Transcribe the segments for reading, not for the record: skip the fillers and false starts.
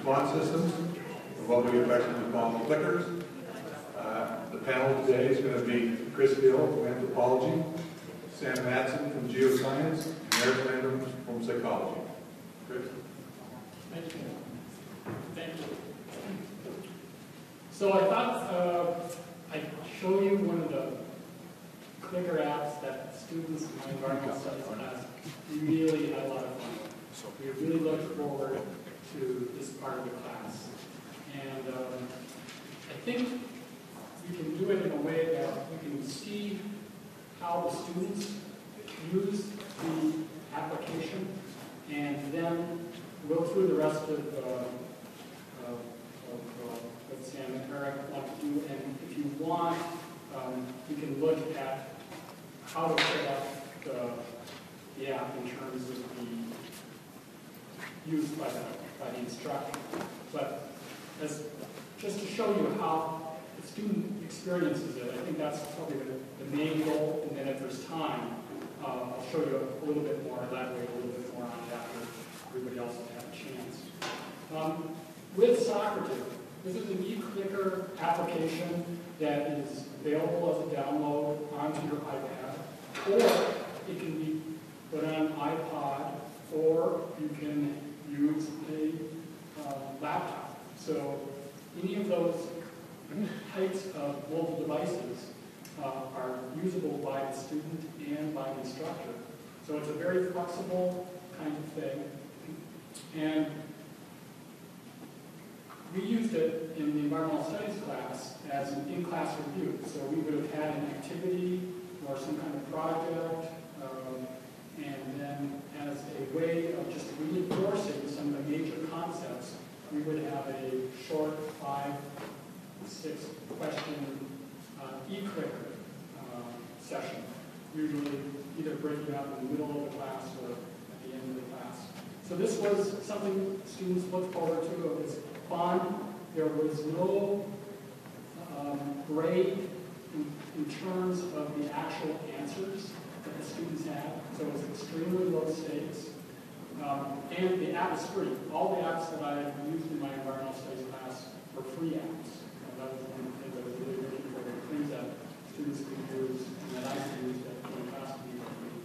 response systems, or what we affectionately call the clickers. The panel today is going to be Chris Gill from anthropology, Sam Matson from geoscience, and Eric Landrum from psychology. Chris? Thank you. Thank you. So I thought I'd show you one of the clicker apps that students in my environmental studies class really had a lot of fun with. We really looked forward to this part of the class. And I think you can do it in a way that you can see how the students use the application and then go through the rest of what Sam and Eric want to do. And if you want, you can look at how to set up the app in terms of the use by the instructor. But just to show you how the student experiences it, I think that's probably the main goal. And then if there's time, I'll show you a little bit more, elaborate a little bit more on it after everybody else has had a chance. With Socrative, this is an e-clicker application that is available as a download onto your iPad, or it can be put on an iPod, or you can use a laptop. So any of those types of mobile devices are usable by the student and by the instructor. So it's a very flexible kind of thing. And we used it in the environmental studies class as an in-class review. So we would have had an activity or some kind of project, and then as a way of just reinforcing some of the major concepts, we would have a short 5-6 question e-clicker session, usually either breaking up in the middle of the class or at the end of the class. So this was something students looked forward to. It was fun. There was no grade in terms of the actual answers that the students had. So it was extremely low stakes. And the app is free. All the apps that I used in my environmental studies class were free apps. That was one of the things I was really looking for, the things that students could use and that I could use that in the class would be free.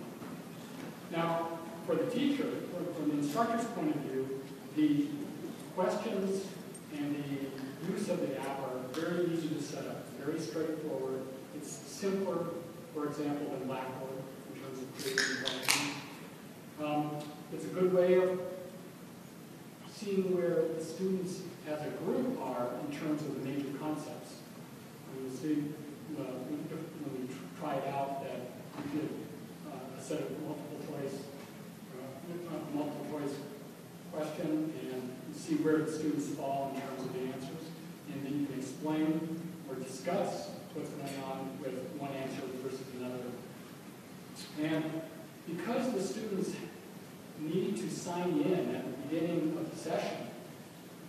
Now, for the teacher, from the instructor's point of view, the questions and the use of the app are very easy to set up, very straightforward. It's simpler, for example, than Blackboard in terms of creating questions. It's a good way of seeing where the students as a group are in terms of the major concepts. And you'll see when we try it out that we did a set of multiple choice question, and you see where the students fall in terms of the answers. And then you can explain or discuss what's going on with one answer versus another. And because the students need to sign in at the beginning of the session,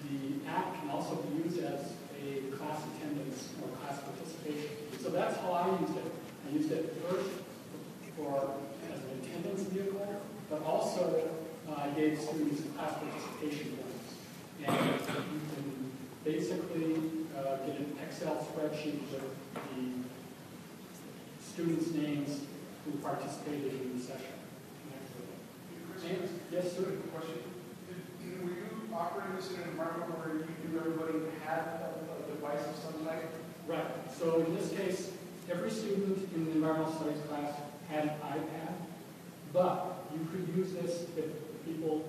the app can also be used as a class attendance or class participation. So that's how I used it. I used it first as an attendance vehicle, but also I gave students class participation points. And you can basically get an Excel spreadsheet with the students' names who participated in the session. Yes, sir. Question. Were you operating this in an environment where you knew everybody had a device of some type? Right. So in this case, every student in the environmental studies class had an iPad, but you could use this if people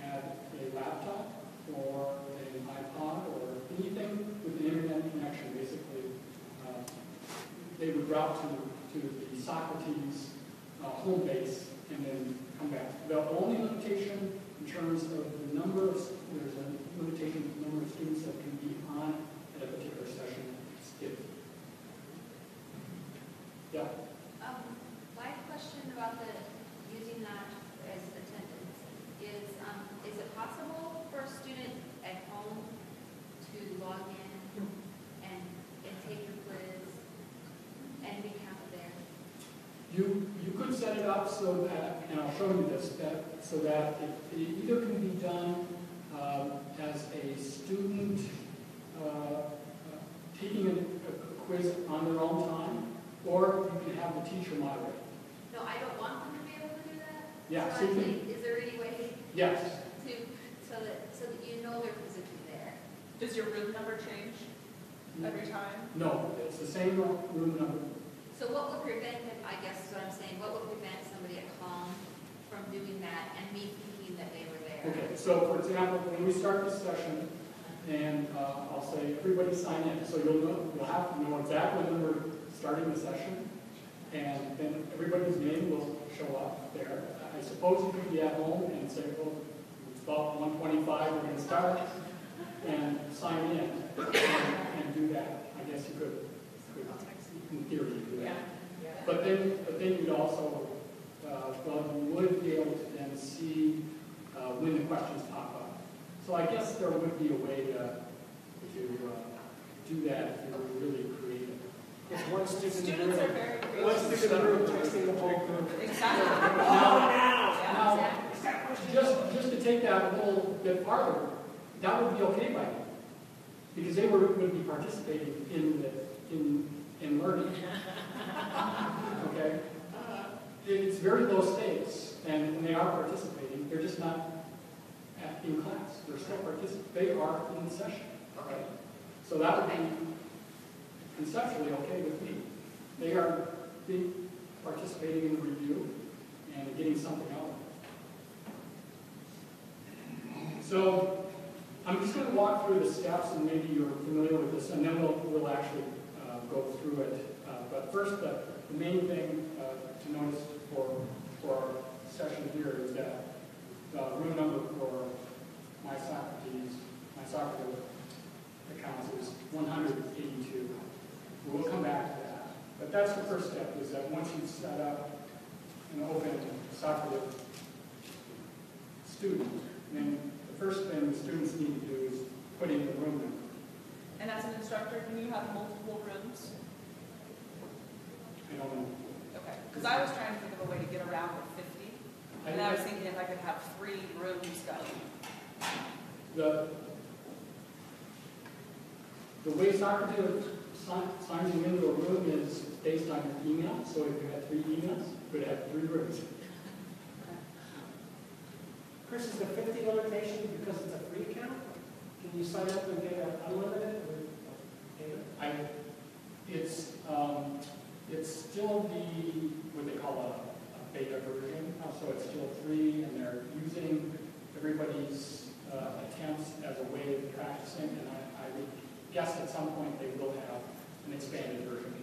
had a laptop or an iPod or anything with an internet connection. Basically, they would route to the Socrative home base and then come back. The only limitation in terms of the number of, there's a limitation in the number of students that can be on at a particular session. Yeah? My question about using that as attendance is it possible for a student at home to log in and take your quiz and be counted there? You could set it up so that, and I'll show you this, so that it either can be done as a Yeah, So so you can, actually, is there any way yes. to, so that you know they're physically there? Does your room number change every time? No, it's the same room number. So what would prevent him, I guess is what I'm saying, what would prevent somebody at home from doing that and me thinking that they were there? Okay, so for example, when we start this session, and I'll say, everybody sign in, so you'll have to know exactly when we're starting the session, and then everybody's name will show up there. I suppose you could be at home and say, well, it's about 1:25, we're going to start, and sign in, and do that. I guess you could in theory, do that. But then you'd also, well, you would be able to then see when the questions pop up. So I guess there would be a way to do that if you were really creative. It's one stick in the Students are room. very creative. One stick in the room, texting the whole group. Exactly. Now, just to take that a little bit farther, that would be okay by me, because they would be participating in learning. Okay? It's very low stakes, and when they are participating, they're just not in class. They're still participating. They are in the session. Right? So that would be conceptually okay with me. They are participating in the review and getting something out of it. So I'm just going to walk through the steps, and maybe you're familiar with this, and then we'll actually go through it. But first, the main thing to notice for our session here is that room number for my Socrative accounts is 182. We'll come back to that. But that's the first step, is that once you've set up an open Socrative student, then the first thing the students need to do is put in the room number. And as an instructor, can you have multiple rooms? I don't know. Okay. Because I was trying to think of a way to get around with 50. And I was thinking if I could have 3 rooms going. The way Socrative signs you into a room is based on your email. So if you had 3 emails, you could have 3 rooms. Chris, is the 50 limitation because it's a free account? Can you sign up and get an unlimited? It's still what they call a beta version. So it's still free, and they're using everybody's attempts as a way of practicing. And I would guess at some point they will have an expanded version.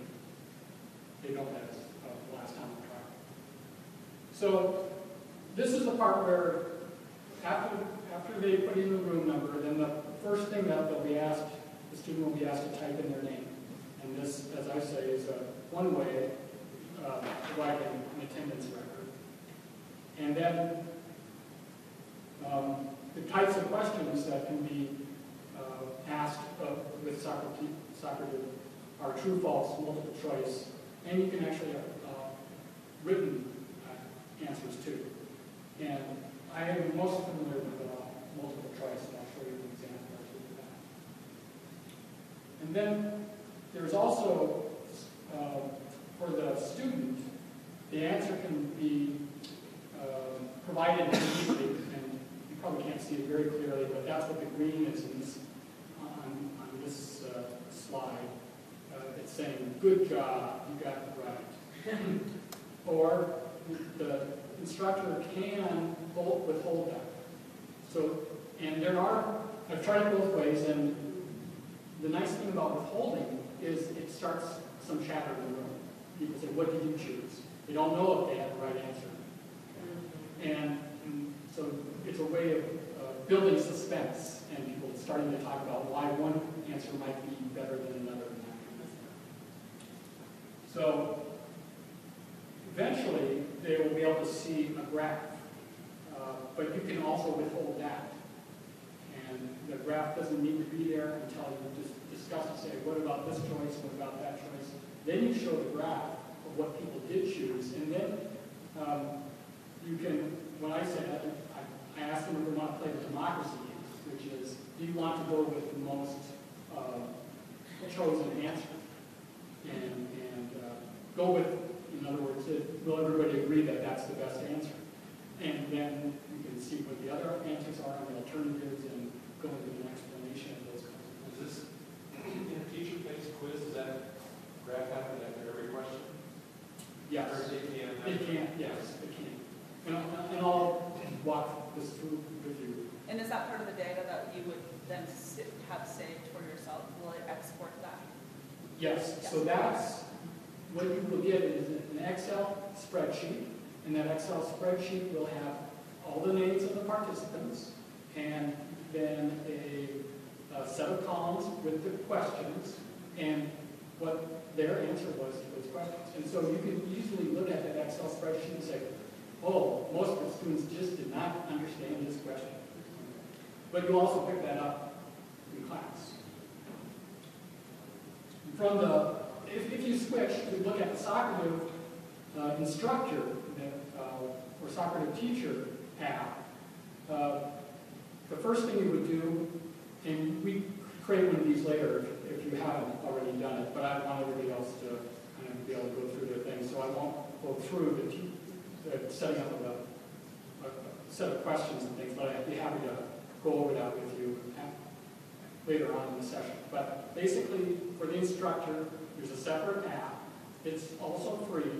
They don't have the last time we tried. So this is the part where after they put in the room number, then the first thing that the student will be asked to type in their name. And this, as I say, is one way of providing an attendance record. And then the types of questions that can be asked with Socrative are true, false, multiple choice, and you can actually have written answers too. And I am most familiar with multiple choice, and I'll show you an example or two of that. And then there's also, for the student, the answer can be provided easily, and you probably can't see it very clearly, but that's what the green is on this slide. It's saying, good job, you got it right. Or the instructor can withhold that. So, and I've tried it both ways, and the nice thing about withholding is it starts some chatter in the room. People say, what did you choose? They don't know if they had the right answer. And so it's a way of building suspense, and people starting to talk about why one answer might be better than another. So eventually they will be able to see a graph, but you can also withhold that. And the graph doesn't need to be there until you just discuss and say, what about this choice, what about that choice? Then you show the graph of what people did choose, and then you can, when I say that, I ask them if they want to play the democracy game, which is, do you want to go with the most chosen answer? And go with, in other words, will everybody agree that that's the best answer? And then you can see what the other answers are and the alternatives and go into an explanation of those kinds of things. Is this in a teacher-based quiz, does that graph happen after every question? Yes. Or it can? It can, yes, it can. And I'll walk this through with you. And is that part of the data that you would then have saved for yourself? Will it export that? Yes, so that's, what you will get is an Excel spreadsheet, and that Excel spreadsheet will have all the names of the participants, and then a set of columns with the questions, and what their answer was to those questions. And so you can easily look at that Excel spreadsheet and say, oh, most of the students just did not understand this question. But you also pick that up in class. From the, if you switch to look at the Socrative instructor or Socrative teacher app, the first thing you would do, and we create one of these later if you haven't already done it, but I want everybody else to kind of be able to go through their thing, so I won't go through the setting up of a set of questions and things, but I'd be happy to go over that with you later on in the session. But basically, for the instructor, there's a separate app. It's also free,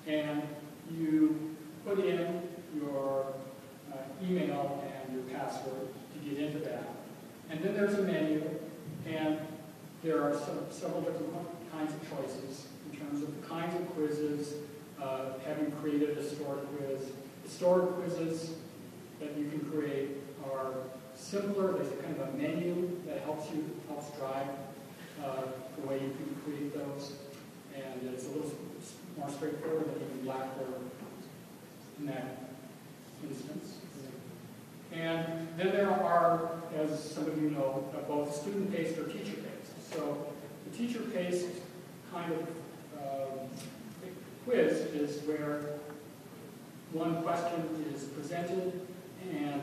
and you put in your email and your password to get into that. And then there's a menu, and there are several different kinds of choices in terms of the kinds of quizzes. Have you created a stored quiz? The stored quizzes that you can create are simpler. There's a kind of a menu that helps drive the way you can create those. And it's a little more straightforward than even Blackboard in that instance. And then there are, as some of you know, both student-paced or teacher-paced. So the teacher-paced kind of quiz is where one question is presented and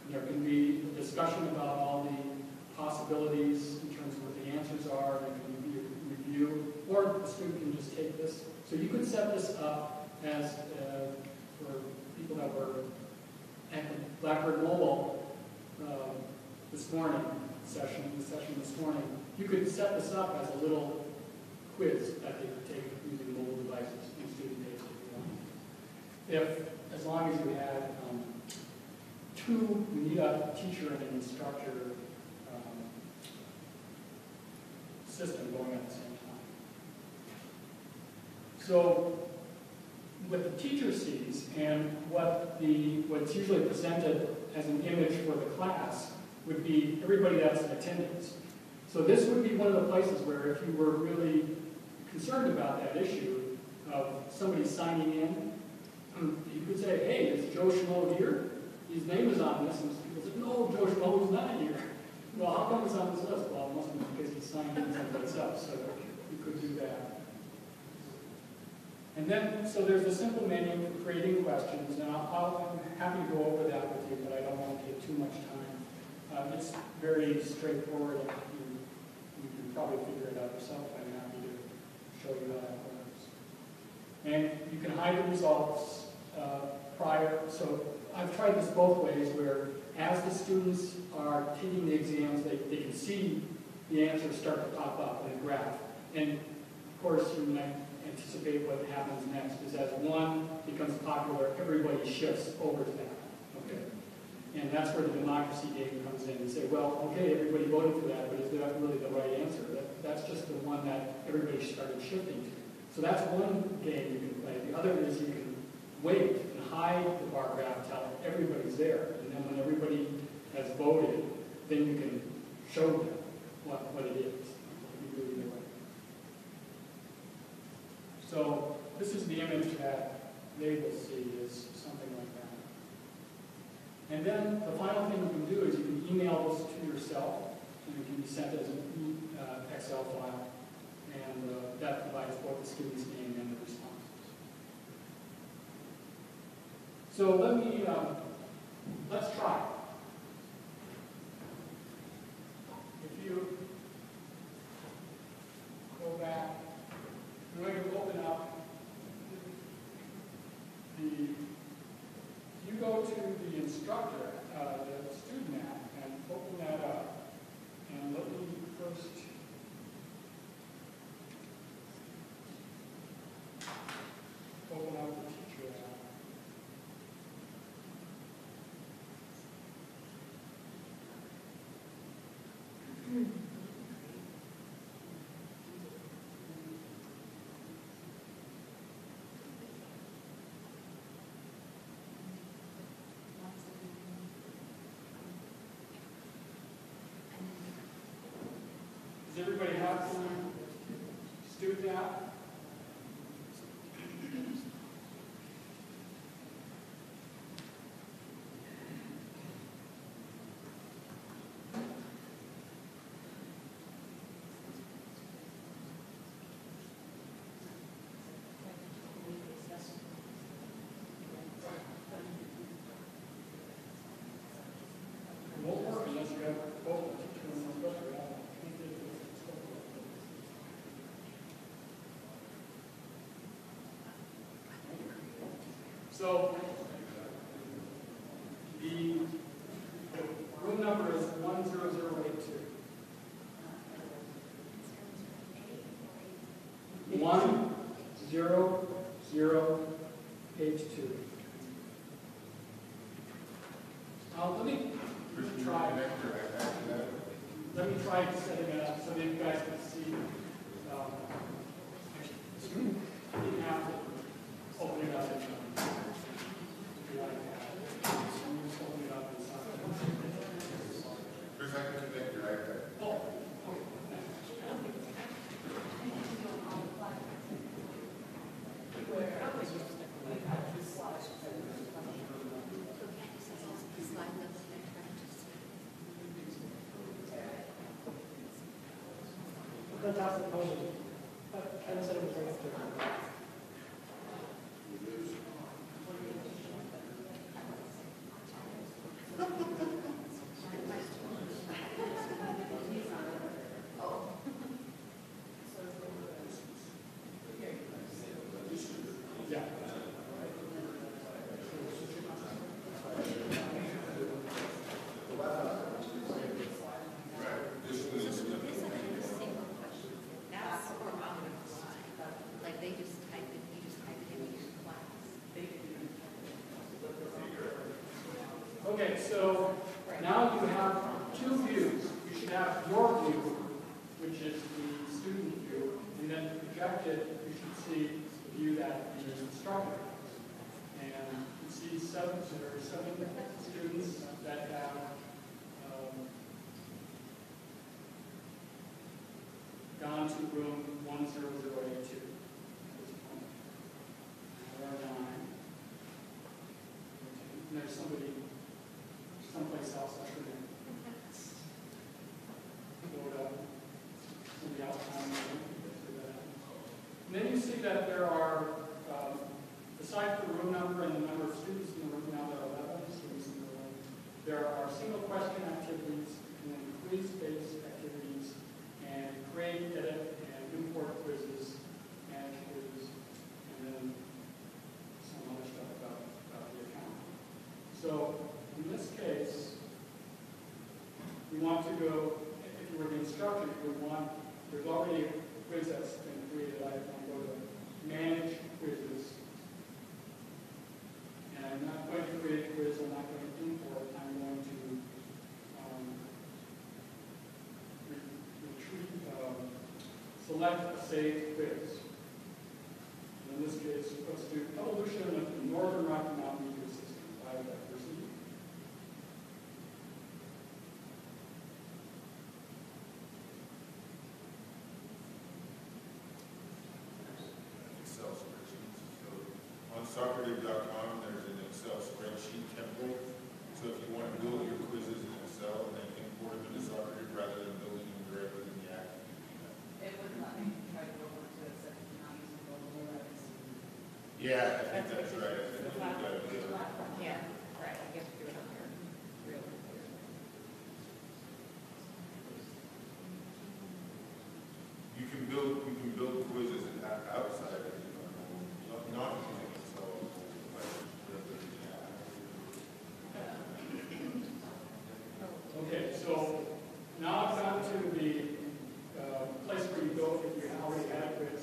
there can be a discussion about all the possibilities in terms of what the answers are. There can be a review, or the student can just take this. So you could set this up as for people that were at the Blackboard Mobile this morning, the session this morning. You could set this up as a little quiz that they could take using mobile devices and student-based if you want. As long as you had you need a teacher and an instructor system going at the same time. So what the teacher sees and what's usually presented as an image for the class would be everybody that's in attendance. So this would be one of the places where if you were really concerned about that issue of somebody signing in, you could say, hey, is Joe Schmo here? His name is on this. And people say, no, Joe Schmo is not here. Well, how come it's on this list? Well, it must be because he signed in someplace else, so you could do that. And then, so there's a simple menu for creating questions, and I'm happy to go over that with you, but I don't want to take too much time. It's very straightforward. You can probably figure it out yourself. I'm happy to show you how that works. And you can hide the results prior. So I've tried this both ways, where as the students are taking the exams, they can see the answers start to pop up in a graph. And of course, you might anticipate what happens next is as one becomes popular, everybody shifts over to that. Okay. And that's where the democracy game comes in. You say, well, okay, everybody voted for that, but is that really the right answer? That's just the one that everybody started shifting to. So that's one game you can play. The other is you can wait and hide the bar graph till everybody's there. And then when everybody has voted, then you can show them what it is. You do it either way. So this is the image that they will see, is something like that. And then the final thing you can do is you can email this to yourself, and it can be sent as an Excel file, and that provides both the student's name and the responses. So let's try. If you go back, I'm going to open up the Does everybody have some student app? It won't work unless you have both. So the room number is 10082. 10082. Let me try. Let me try setting it up so that you guys can see. You didn't have to open it up. Fantastic podium. Ken said it was right there. Yeah. Like they just type it, you just type it into your class. Okay, so now you have two views. You should have your view, which is the student view, and then projected, you should see the view that the instructor has. And you see there are 7 students that have gone to room 10082. There are 9. And there's somebody someplace else I should have load up. Somebody else on there. And then you see that there are, aside from the room number and the number of students in the room, now there are 11 students in the room. There are single question activities, and then quiz-based activities, and create, edit, and import quizzes, and quizzes, and then some other stuff about the account. So in this case, we want to go, if you were the instructor, you would want, there's already a quiz that's been created. I want to go to manage quizzes. And I'm not going to create a quiz, I'm not going to import, I'm going to select a saved quiz. And in this case, let's do evolution of the Northern Rocky Mountain ecosystem, biodiversity. Excel spreadsheets. So on Socrative.com, there's an Excel spreadsheet template. So if you want to build your quizzes in Excel and then import them into Socrative rather than building them directly in the app. It wouldn't let me try to go over to it, so not using global alerts. Yeah, I think that's right. I think we've got to do it. Yeah, right, I get to do it on here. Really. You can build quizzes outside of not using Excel. Okay, so now I've gone to the place where you go if you already had a quiz.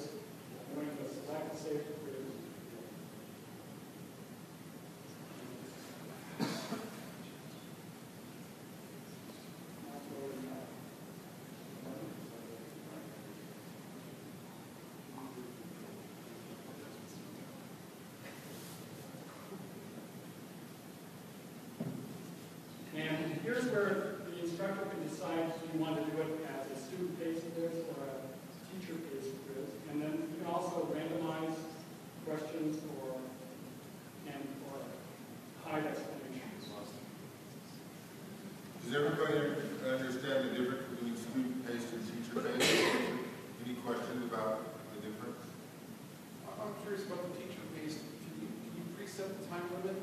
I'm going to select save quiz. you want to do it as a student-based quiz or a teacher-based quiz. And then you can also randomize questions or hide explanations. Does everybody understand the difference between student-based and teacher-based? Any questions about the difference? I'm curious about the teacher-based. Can you preset the time limit,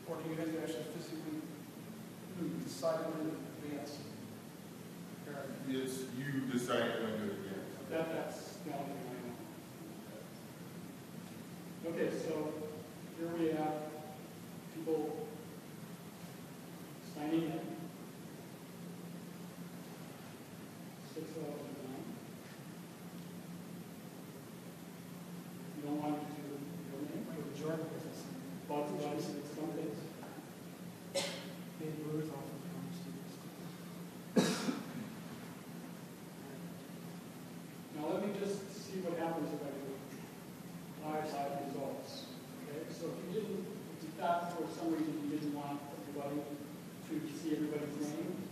or do you have to actually physically decide when to advance? It's you deciding when to advance. That's the only thing I know. Okay, so here we have people signing in. 6 of 9. You don't want to do your name? Jordan business. Bob Johnson, some things. Dave Brewer's also from students. Now let me just see what happens if I do five results. Okay, so if you thought for some reason you didn't want everybody to see everybody's name,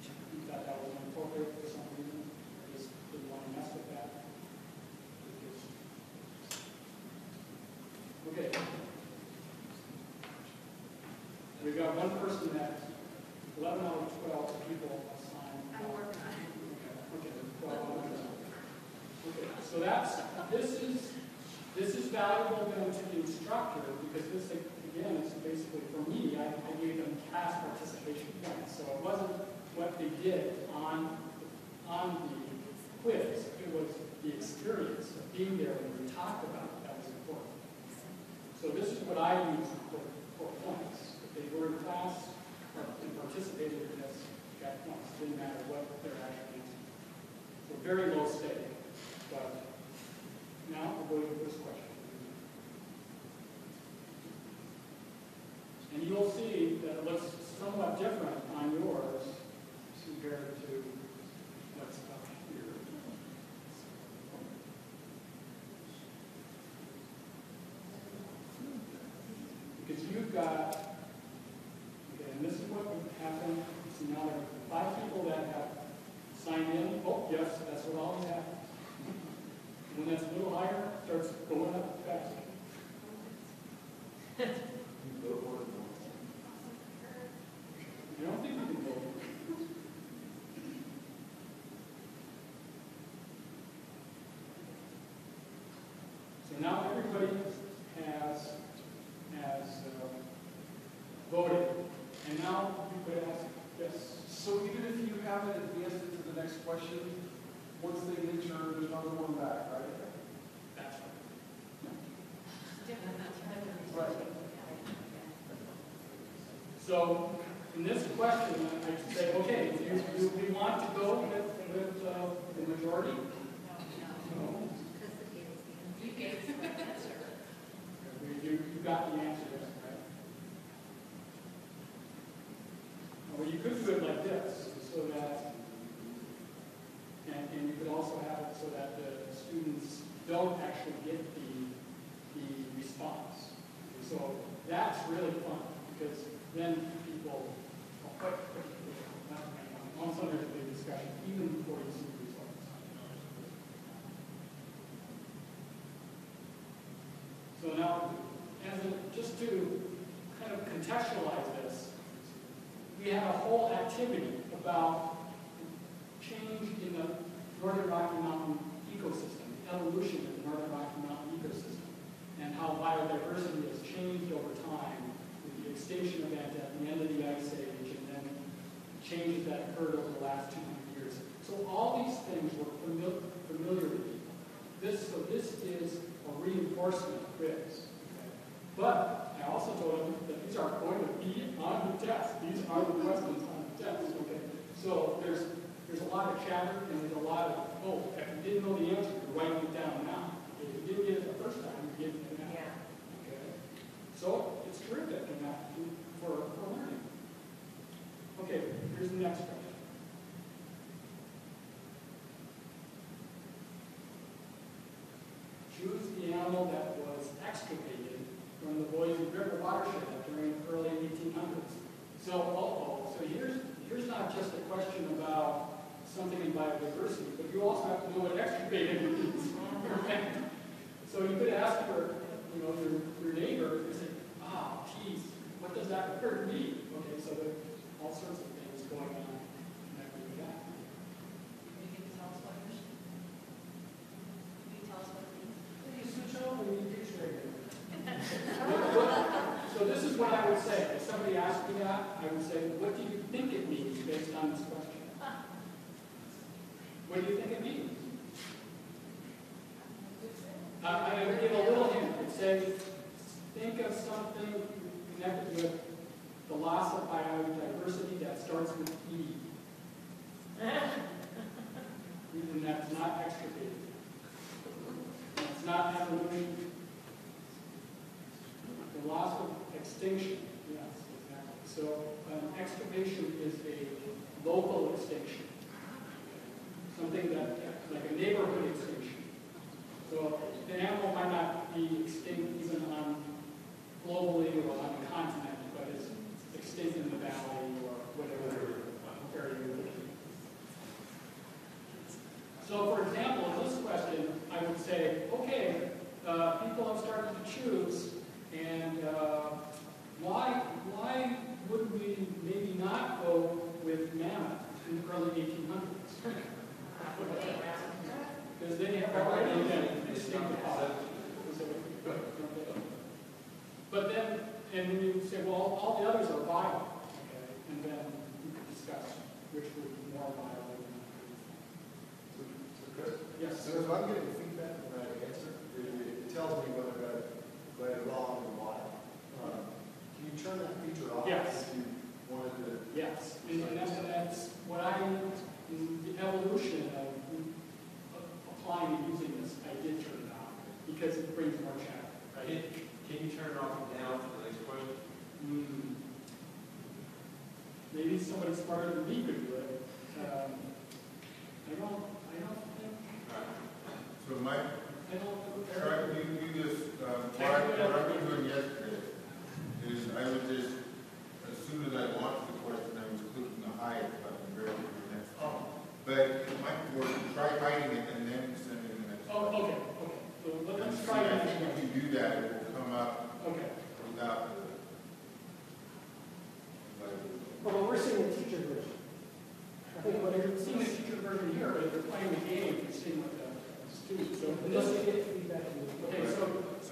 you thought that was inappropriate for some reason, just didn't want to mess with that. Okay. We've got one person that 11 out of 12 people assigned. I'm working on it. Okay, 12 out of 12. Okay, so this is valuable then to the instructor because this, again, is basically, for me, I gave them class participation points. So it wasn't what they did on the quiz. It was the experience of being there when we talked about it that was important. So this is what I use for points. If they were in class and participated in this, got points. It didn't matter what their actual answer. So very low stake. But now we'll go to the first question. And you'll see that it looks somewhat different on yours compared to what's up here. Because you've got, okay, and this is what would happen. So now there are 5 people that have signed in. Oh, yes, that's what all we have. When that's a little higher, it starts going up fast. I don't think you can vote. So now everybody has voted. And now you could ask, yes. So even if you haven't advanced it to the next question, once they enter, there's another one back, right? That's right. Right. So in this question, I say, okay, do we want to go with the majority? No. You gave us the answer. You got the answer, right? Well, you could do it like this, so that, and you could also have it so that the students don't actually get the response. So that's really fun, because then people, all of a sudden there's a big discussion, even before you see the results. So now, just to kind of contextualize this, we had a whole activity about change in the Northern Rocky Mountain ecosystem, evolution of the Northern Rocky Mountain ecosystem, and how biodiversity has changed over time with the extinction event at the end of the Ice Age and then changes that occurred over the last 200 years. So all these things were familiar with people. This is a reinforcement quiz. Okay? But I also told them that these are going to be on the test. These are the questions on the test. Okay? So there's a lot of chatter and there's a lot of, oh, if you didn't know the answer, you're writing it down now. If you didn't get it the first time, you get it now. Yeah. Okay? So it's terrific in that for learning. Okay, here's the next question. Choose the animal that was excavated from the Boise River watershed during the early 1800s. So, so here's not just a question about something biodiversity, but you also have to know what extirpated means. So you could ask for, your neighbor, and say, geez, what does that word mean? Okay, so there are all sorts of things going on connected with that. You can tell us what it is. Can you tell us what it means? You switch over and you dictionary. So this is what I would say. If somebody asked me that, I would say, what do you think it means based on this question? What do you think it means? I would give a little hint. I'd say, think of something connected with the loss of biodiversity that starts with E. And that's not extirpated. It's not evolution. The loss of extinction. Yes, exactly. So extirpation is a local extinction. Something that, like a neighborhood extinction. So the animal might not be extinct even on globally or on the continent, but it's extinct in the valley or whatever area you're looking at. So for example, in this question, I would say, okay, people have started to choose, and why would we maybe not go with mammoth in the early 1800s? Because they have already been extinct. But then, and then you say, well, all the others are viable, okay? And then you could discuss which would be more viable than Chris? Yes. So if I'm getting feedback when I answer, it tells me whether I got it wrong and why. Can you turn that feature off? Yes. If you wanted to. Yes, and that's what the evolution of applying and using this, I did turn it on because it brings more chatter, right? Can you turn it off and down for the next question? Maybe somebody smarter than me could do it. I don't think. So Mike, I don't. try, you just, what I've been doing yesterday is I would just, as soon as I launched the question, I was clicking the hide button very quickly. But it might work, try hiding it and then sending the next Oh, one. okay. So And let's see, try I that. think if you do that, it will come up Okay. without the. Well, we're seeing the teacher version. I think what You're seeing the teacher version here, but if you're playing the game, you're seeing what the students. So unless this, you get feedback. okay, So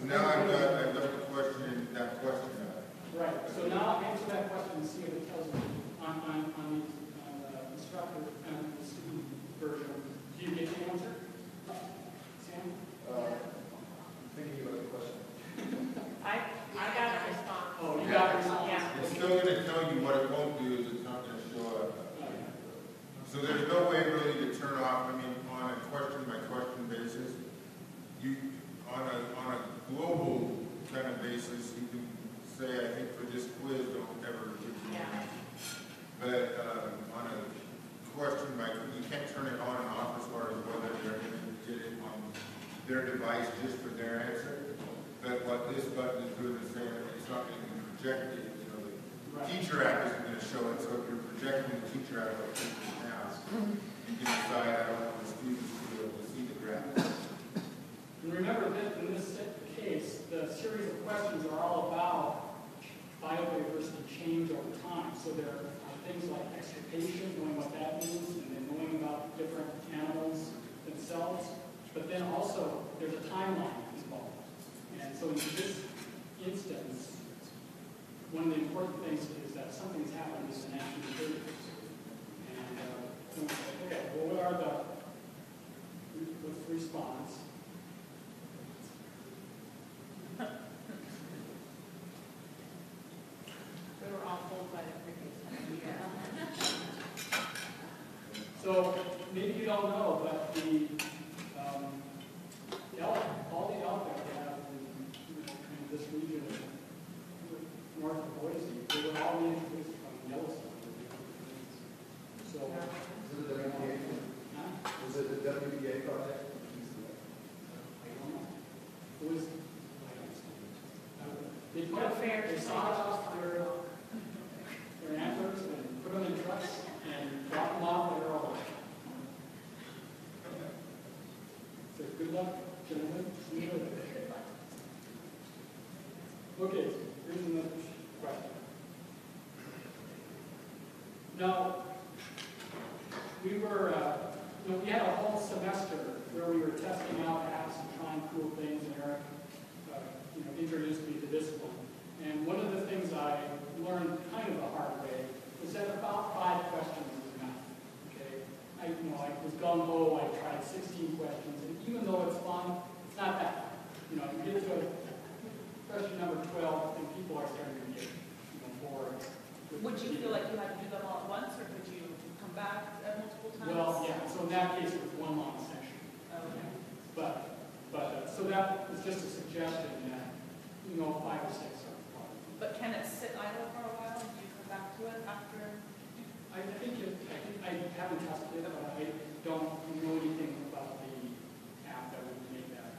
now I've got the question, that question out. right. So now I'll answer that question and see if it tells me on the instructor and the student version. Do you get the answer? Sam? I'm thinking about the question. I got a response. Oh, you got it. Yeah. It's still going to tell you what it won't do is it's not going to show up. So there's no way really to turn off, I mean, on a question by question basis, you, on a global kind of basis, you can say, I think for this quiz, don't ever give me an answer. But on a question by, you can't turn it on and off as far as whether they're going to get it on their device just for their answer. But what this button is doing is saying it's not going to be projected, the teacher app isn't going to show it, so if you're projecting the teacher app like this now, you can decide, I don't want the students to be able to see the graph. And remember that in this case, the series of questions are all about biodiversity change over time. So there are things like extirpation, knowing what that means, and then knowing about different animals themselves. But then also, there's a timeline involved. And so in this instance, one of the important things is that something's happened in the national behaviors. And, okay, well, what are the response? We were all told by the previous. So maybe you don't know, but the elk, all the elk that we have in this region north of Boise, they were all introduced from Yellowstone. So, Is it a WPA? huh? Was it a WPA project? I don't know. It was, they put up they sawed off their antlers and put them in trucks and dropped them off at Arrowhead. Good luck, gentlemen. See you later. Okay, here's another question. Now, we were, we had a whole semester where we were testing out apps and trying cool things, and Eric, introduced me to this one. And one of the things I learned kind of the hard way was that about 5 questions is enough. Okay, I was gung ho. I tried 16 questions, and even though it's fun, it's not that fun. You get to question number 12, and people are starting to get bored. Would you feel like you had to do them all at once, or could you come back multiple times? Well, yeah. So in that case, it was one long session. Okay. But so that was just a suggestion that 5 or 6 are fine. But can it sit idle for a while and do you come back to it after? I haven't tested it, but I don't know anything about the app that would make that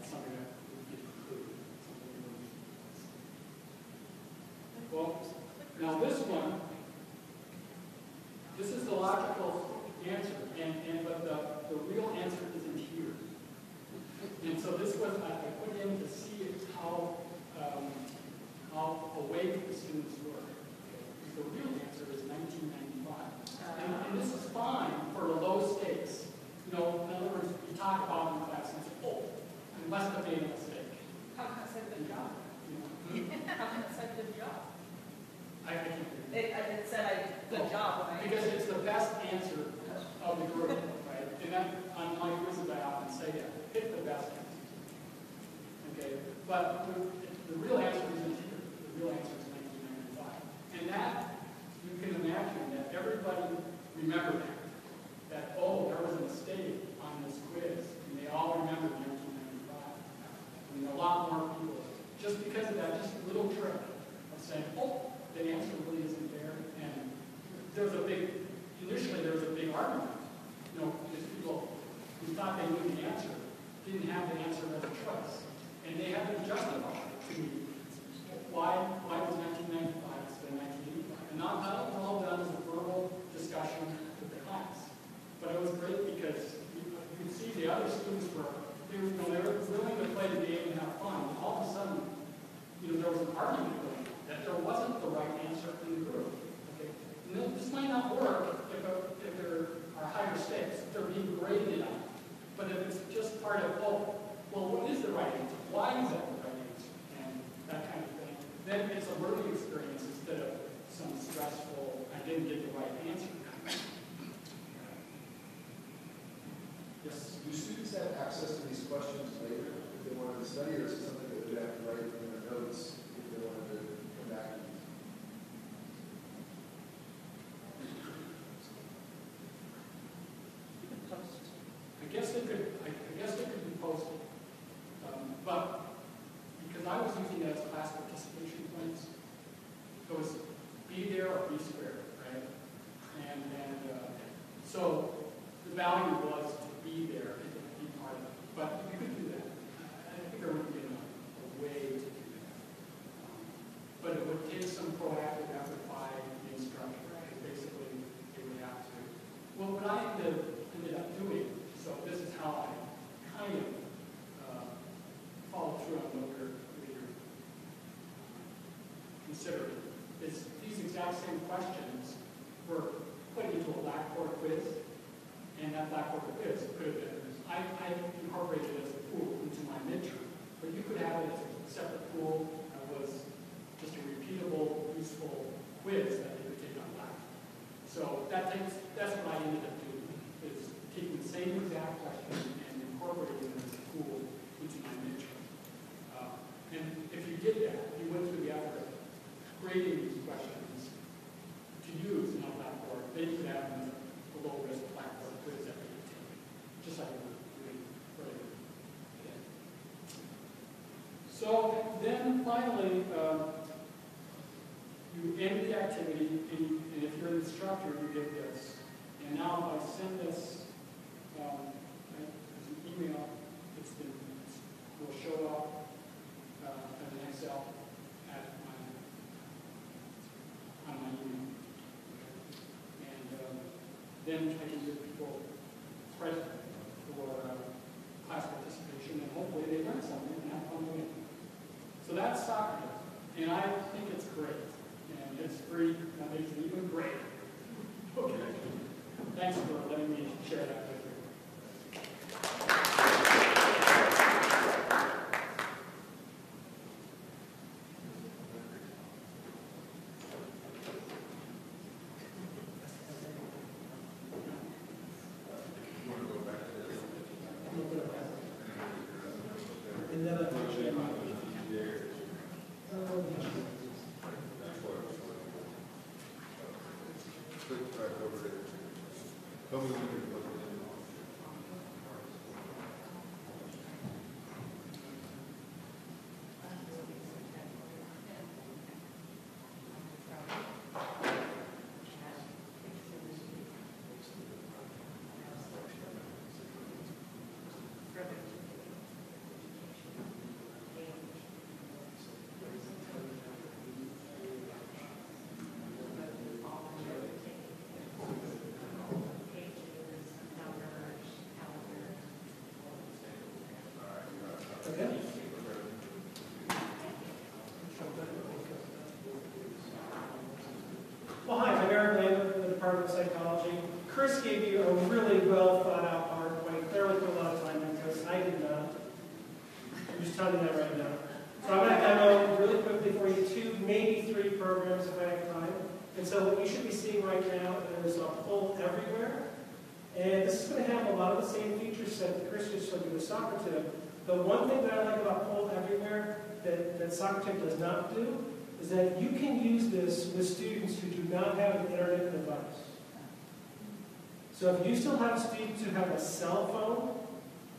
something that would get included. Well, now this one, this is the logical answer, but the real answer isn't here. And so this was I put in to see how awake the students were. The real answer is 1995. And this is fine for low stakes. In other words, you talk about in class and say, oh, I must have made a mistake. How can I say good job? How can I say good job? I can't do It said good job when I. Because it's the best answer of the group, right? And that, on my quizzes, I often say that. Pick the best answer. Okay? But the real answer isn't here. The real answer is 1995. And that, you can imagine that everybody remembered that, oh, there was a mistake on this quiz. And they all remembered 1995. I mean, a lot more people. Just because of that, just a little trick of saying, oh, the answer really isn't there. And initially there was a big argument. Because people who thought they knew the answer didn't have the answer as a choice. And they had to justify it to me. Why was 1995 instead of 1985? And not all done as a verbal discussion with the class. But it was great because you could see the other students were willing to play the game and have fun. And all of a sudden, there was an argument going on that there wasn't the right answer in the group. Okay? This might not work if there are higher stakes, if they're being graded on. But if it's just part of, what is the right answer? Why is that the right answer? And that kind of thing. Then it's a learning experience instead of some stressful, I didn't get the right answer. Yes? Do students have access to these questions later if they wanted to study, or is it something that they have to write in their notes if they wanted to come back? You can post. I guess it could be posted. But because I was using it as class participation points, it was be there or be square, right? And so the value was to be there and to be part of it. But you could do that. I think there would be a way to do that. But it would take some proactive effort by the instructor. Right? Basically, they would have to. Well, what I ended up doing, so this is how I kind of follow through on what we're considering, is these exact same questions were put into a Blackboard quiz, and that Blackboard quiz could have been, I incorporated it as a pool into my midterm, but you could have it as a separate pool that was just a repeatable, useful quiz that you could take on Blackboard. So that's what I ended up doing, is taking the same exact question and incorporating it as a pool into my midterm. And if you did that, you went through the effort of grading these questions to use in a Blackboard, then you could have them as a low-risk Blackboard quiz that you could take, just like we were doing earlier. Okay. So then finally, you end the activity, and if you're an instructor, you get this. And now if I send this, there's an email, will show up as an Excel on my email. And then I can give people president for class participation, and hopefully they learn something and have fun doing it. So that's soccer, and I think it's great, and it's free. That makes it even greater. Okay. Thanks for letting me share that with you. Click back over there. Tell me when you can put it in. Okay. Well, hi, I'm Eric Lambert from the Department of Psychology. Chris gave you a really well thought out PowerPoint. Clearly put a lot of time into this. I did not. I'm just telling you that right now. So I'm going to demo really quickly for you 2, maybe 3 programs if I have time. And so what you should be seeing right now is a poll everywhere. And this is going to have a lot of the same feature set that Chris just showed you with Socrative. The one thing that I like about Poll Everywhere that Socrative does not do is that you can use this with students who do not have an internet device. So if you still have students who have a cell phone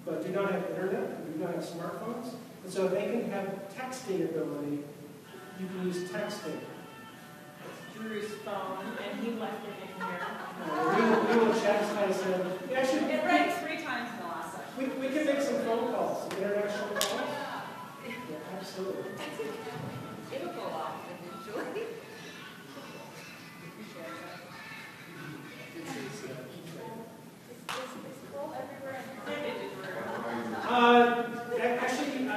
but do not have internet, do not have smartphones, and so they can have texting ability, you can use texting. Drew's phone, and he left it in here. We will chastise him. Actually, It rang 3 times in the last session. we can make some phone calls, some international calls. Yeah, absolutely. It'll go off eventually. Is Poll Everywhere? Actually,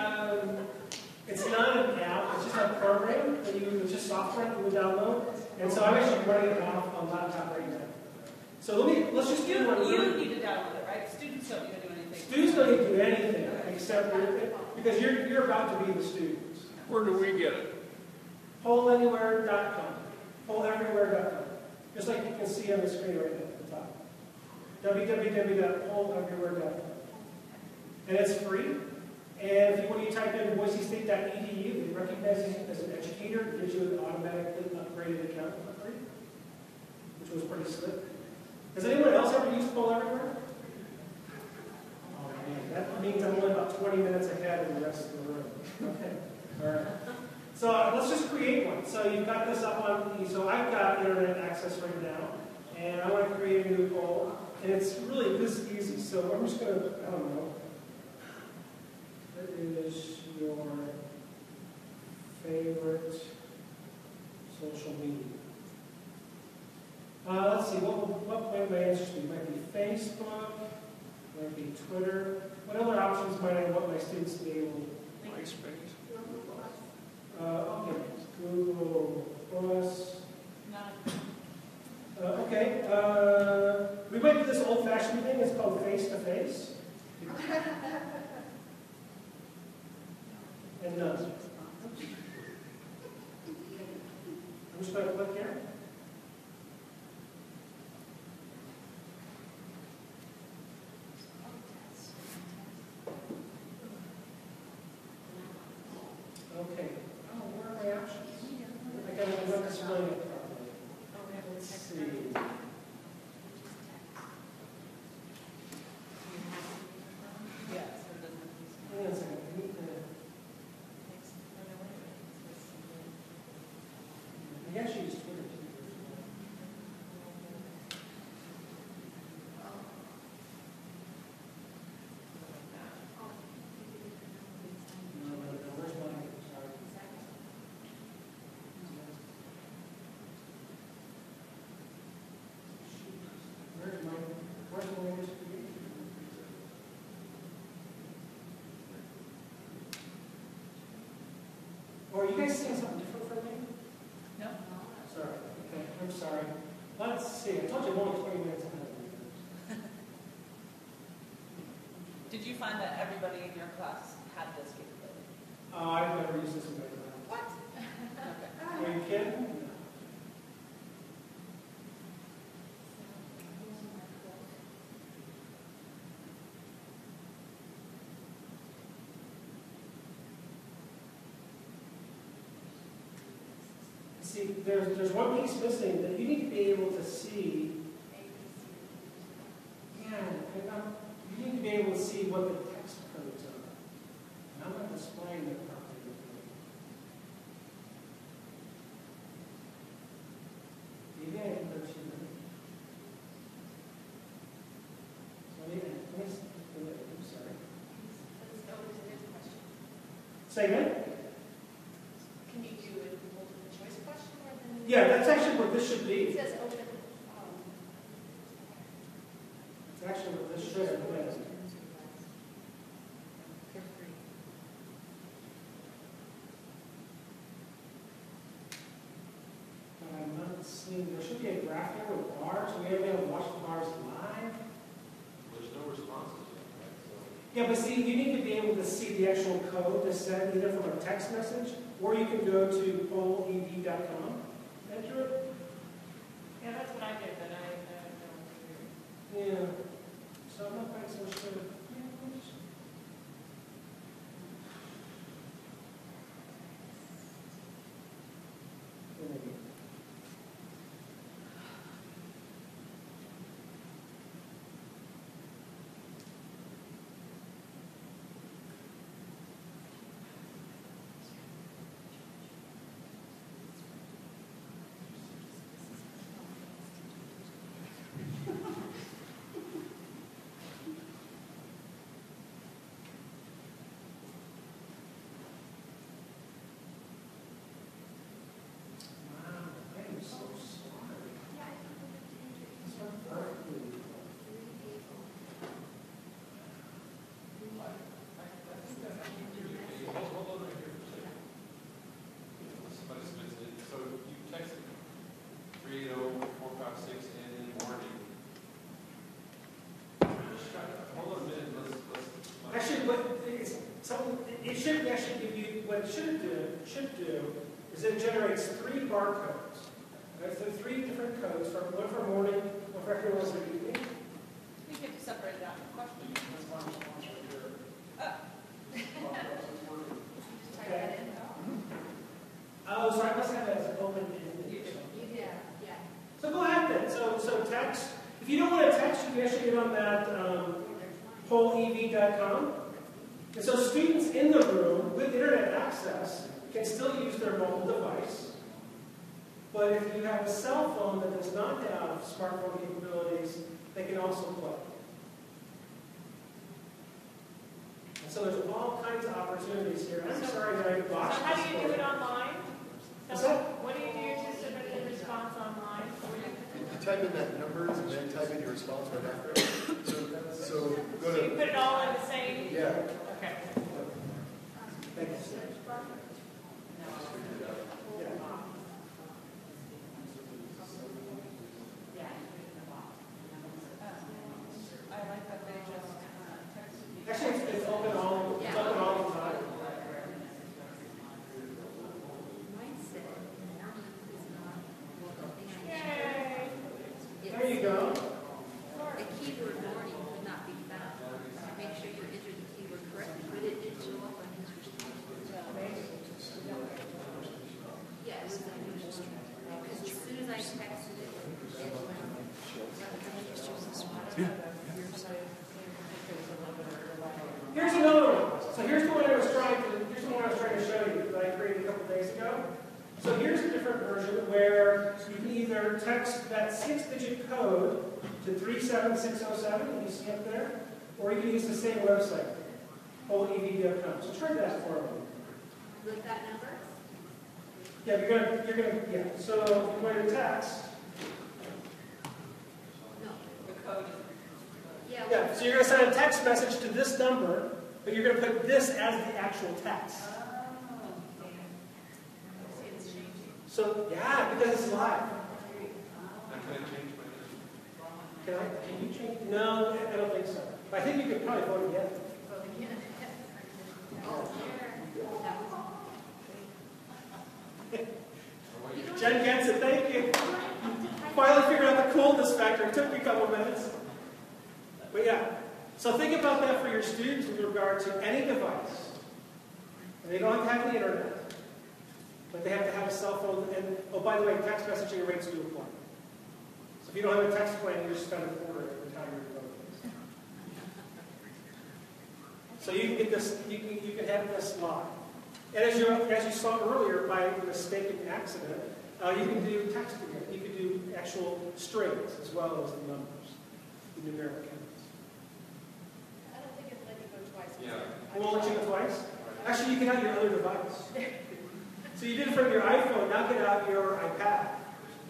it's not an app, it's just a program that it's just software that you would download. And so I'm actually running it off on laptop right now. So let's just do one. You need to download it, right? Students don't need to do anything. Students don't need to do anything except because you're about to be the students. Where do we get it? Pollanywhere.com. Polleverywhere.com. Just like you can see on the screen right now at the top. www.polleverywhere.com. And it's free. And when you type in boisestate.edu, it recognizes you as an educator. It gives you an automatically upgraded account for free, which was pretty slick. Has anyone else ever used Poll Everywhere? Oh man, that means I'm only about 20 minutes ahead of the rest of the room. Okay, all right. So let's just create one. So you've got this up on, so I've got internet access right now, and I want to create a new poll, and it's really this easy. So I'm just going to, I don't know, what is your favorite social media? Let's see, what might my answers be? It might be Facebook, it might be Twitter. What other options might I want my students to be able to? MySpace. Okay, Google Plus. None. Okay, we might do this old-fashioned thing. It's called face-to-face. And none. I'm just going to click here. Okay. Oh, where are my options? I'm not displaying it properly. Let's see. Yeah, so it doesn't. Hang on a second. I need to. I actually use Twitter too. No, where's mine? Sorry. Where's my image? Or are you guys seeing something different from me? No? Sorry. Okay, I'm sorry. Let's see. I told you I'm only 20 minutes ahead of you. Did you find that everybody in your class had this capability? I've never used this in my class. What? Okay. Are you kidding? See, there's one piece missing that you need to be able to see. Yeah, you need to be able to see what the text codes are. And I'm not displaying it properly with you. Maybe I can put you in. I'm sorry. Say again? Can you do a multiple choice question or then? Yeah, that's actually what this should be. It says open. It's actually what this should have been. But I'm not seeing, there should be a graph here with bars. We haven't been able to watch the bars live. There's no responses yet, right? So Yeah, but see, you need to be able to see the actual code to send either from a text message, or you can go to pollev.com, enter it. Yeah, that's what I did, but I don't know. Yeah. So I'm not quite so sure. Yeah, I'm just- There we go. Wow, I am so sorry. This went perfectly. hold on right here for a second. Somebody's missing it. So you texted 380-456 in the morning. Just try to, hold on a minute, let's. Actually, what it's something it should actually give you what it should do is it generates 3 barcodes. Okay, so 3 different codes, one for morning, one for afternoon, one for evening. You get to separate it out in question. That's my response right here. Just type that in. Oh, so I must have it as an open-ended. Yeah. So go ahead then. So text. If you don't want to text, you can actually get on that pollev.com. And so students in the room with internet access can still use their mobile device. But if you have a cell phone that does not have smartphone capabilities, they can also play. And so there's all kinds of opportunities here. I'm sorry that I So botched how this do you do for it online? What's So that? what do you do to submit the response online? You type in that numbers and then type in your response right after. So go So you to, put it all in the same? yeah. Okay. Thank you. I like that they just texted me. Actually, it's open all the time. Mine said morning is not the thing I Yay. There you go. The keyword morning could not be found. Make sure you enter the keyword correctly, but it did show up on his response. Yeah, it was unusual. Because as soon as I texted it, it went. Here's another one. So here's the one I was trying to show you that I created a couple days ago. So here's a different version where you can either text that 6-digit code to 37607 that you see up there, or you can use the same website, pollev.com. So try that for me. With that number? Yeah, you're gonna, yeah. So if you go to text, No. The code is. yeah, so you're gonna send a text message to this number, but you're gonna put this as the actual text. So, yeah, because it's live. And can I change my name? Can you change? No, I don't think so. But I think you could probably vote again. Jen gets it, thank you. Finally figured out the coolness factor. It took me a couple minutes. But yeah, so think about that for your students with regard to any device. And they don't have to have the internet, but they have to have a cell phone. And oh, by the way, text messaging rates do apply. So if you don't have a text plan, you just spend a quarter every time you're going. So you can get this. You can have this live. And as you saw earlier, by mistaken accident, you can do texting. You can do actual strings as well as the numbers, the numeric counts. I don't think it's let you go twice. Yeah. It won't let you go twice? Actually, you can have your other device. So you did it from your iPhone, now get out your iPad.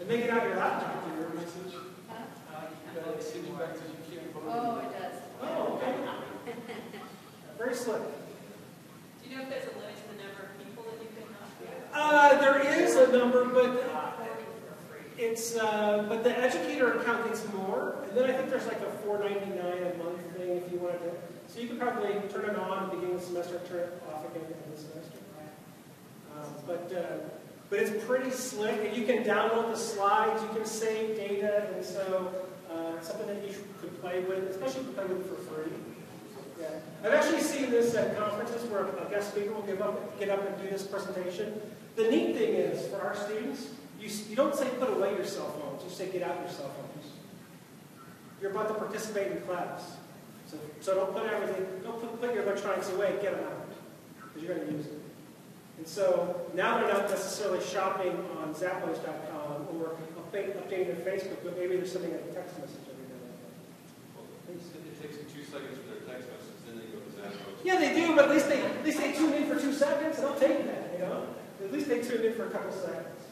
And then get out your laptop to your message. It sends you back to you can't vote. Oh, it does. Oh, okay. Very slick. Do you know if there's a limit to the number of people that you can There is a number, but but the educator account gets more. And then I think there's like a $4.99 a month thing if you wanted to. So you could probably turn it on at the beginning of the semester, turn it off again at the end of the semester. But it's pretty slick, and you can download the slides, you can save data, and so it's something that you could play with, especially if you play with it for free. Yeah. I've actually seen this at conferences where a guest speaker will get up and do this presentation. The neat thing is, for our students, you don't say put away your cell phones, you say get out your cell phones. You're about to participate in class. So don't put everything, don't put your electronics away, get them out, because you're going to use it. And so now they're not necessarily shopping on Zappos.com or updating their Facebook, but maybe there's something like a text message every day. Well, it takes them 2 seconds for their text message, then they go to Zappos. Yeah, they do, but at least they tune in for 2 seconds, and I'll take that, you know? At least they tune in for a couple seconds.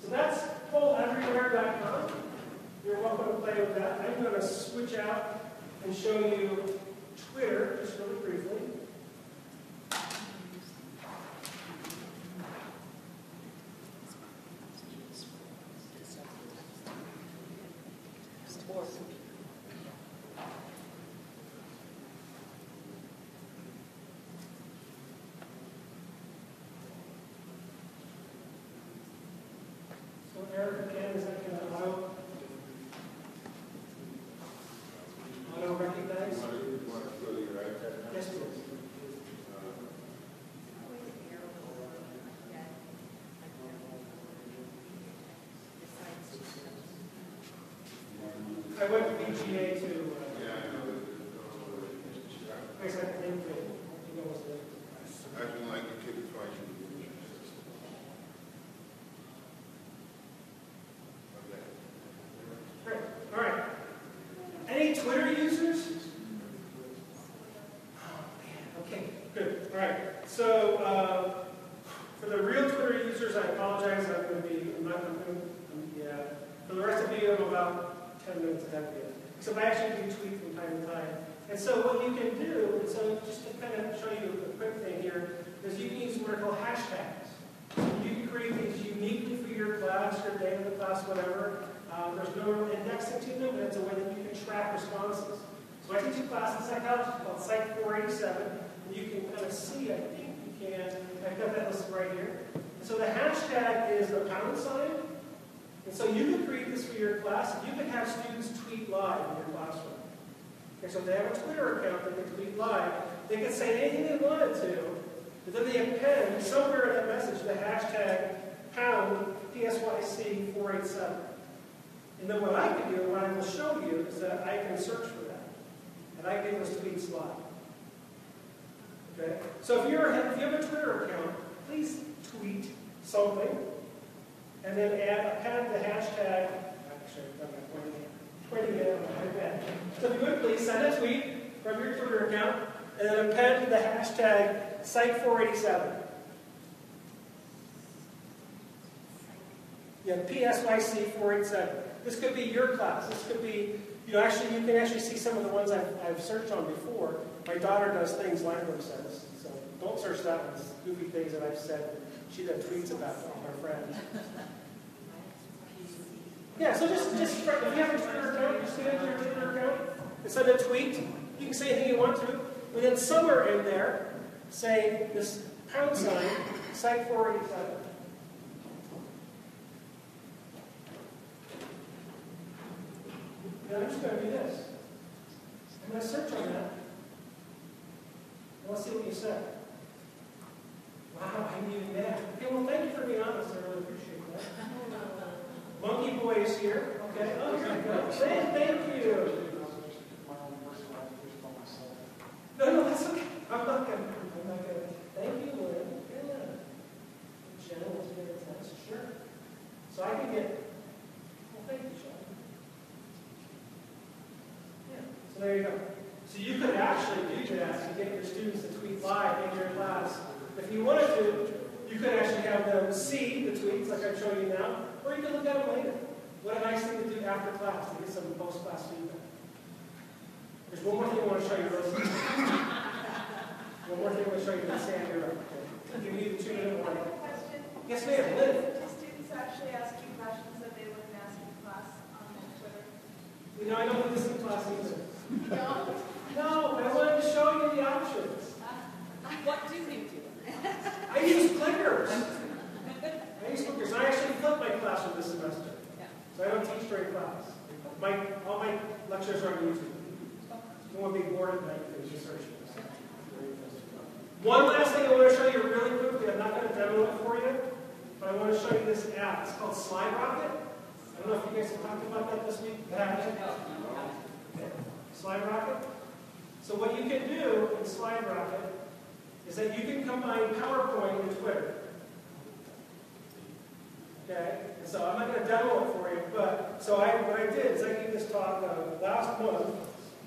So that's polleverywhere.com. You're welcome to play with that. I'm going to switch out and show you Twitter, just really briefly. So Eric, again, is that going to auto recognize? Yes, please. I went to VGA to, I guess I can name it. You know what's the I didn't like the kid twice. Great. All right. Any Twitter users? Oh, man. Okay, good. All right. So, for the real Twitter users, I apologize. For the rest of you, I'm about 10 minutes ahead of you. So I actually do tweet from time to time. And so what you can do, and so just to kind of show you a quick thing here, is you can use what are called hashtags. You can create these uniquely for your class, your day of the class, whatever. There's no indexing to them, but it's a way that you can track responses. So I teach a class in psychology called Psych 487, and you can kind of see, I think you can, I've got that listed right here. And so the hashtag is the $. And so you can create this for your class, and you can have students tweet live in your classroom. Okay, so if they have a Twitter account, they can tweet live. They can say anything they wanted to, but then they append somewhere in that message the hashtag #PSYC487. And then what I can do, what I will show you, is that I can search for that. And I get those tweets live. Okay? So if you have a Twitter account, please tweet something. And then append the hashtag, actually, I'm not pointing it on my iPad. So if you would please send a tweet from your Twitter account, and then append the hashtag Psych487. Yeah, PSYC487. This could be your class. This could be, you can actually see some of the ones I've searched on before. My daughter does things Langdon says, so don't search that one. It's goofy things that I've said. She does tweets about to all her friends. Yeah, so just if you have a Twitter account, just get into your Twitter account and send a tweet. You can say anything you want to. And then somewhere in there, say this pound sign, site 487. And I'm just going to do this. I'm going to search on that. And let's see what you say. Wow, I needed that. Okay, well, thank you for being honest. I really appreciate that. Monkey Boy is here. Okay. Oh, very good. Thank you. No, that's okay. I'm not going to. Thank you, Lynn. Yeah. Jenna was very nice. Sure. So I can get. Well, thank you, Jenna. Yeah. So there you go. So you could actually do that to get your students to tweet live in your class. If you wanted to, you could actually have them see the tweets like I'm showing you now, or you could look at them later. What a nice thing to do after class to get some post-class feedback. There's one more thing I want to show you, Rosie. One more thing I want to show you. Stand here. Okay. Give me the 2-minute warning. Question. Yes, ma'am. Lynn. Do students actually ask you questions that they wouldn't ask in class on Twitter? You know, I don't do this in class either. No. No, I wanted to show you the options. What do you do? I use clickers. I actually flip my classroom this semester. Yeah. So I don't teach during class. All my lectures are on YouTube. You won't be bored at night because you're searching. One last thing I want to show you really quickly. I'm not going to demo it for you, but I want to show you this app. It's called Slide Rocket. I don't know if you guys have talked about that this week. Slide Rocket. So what you can do in Slide Rocket is that you can combine PowerPoint and Twitter. Okay? And so I'm not going to demo it for you, but so what I did is I gave this talk last month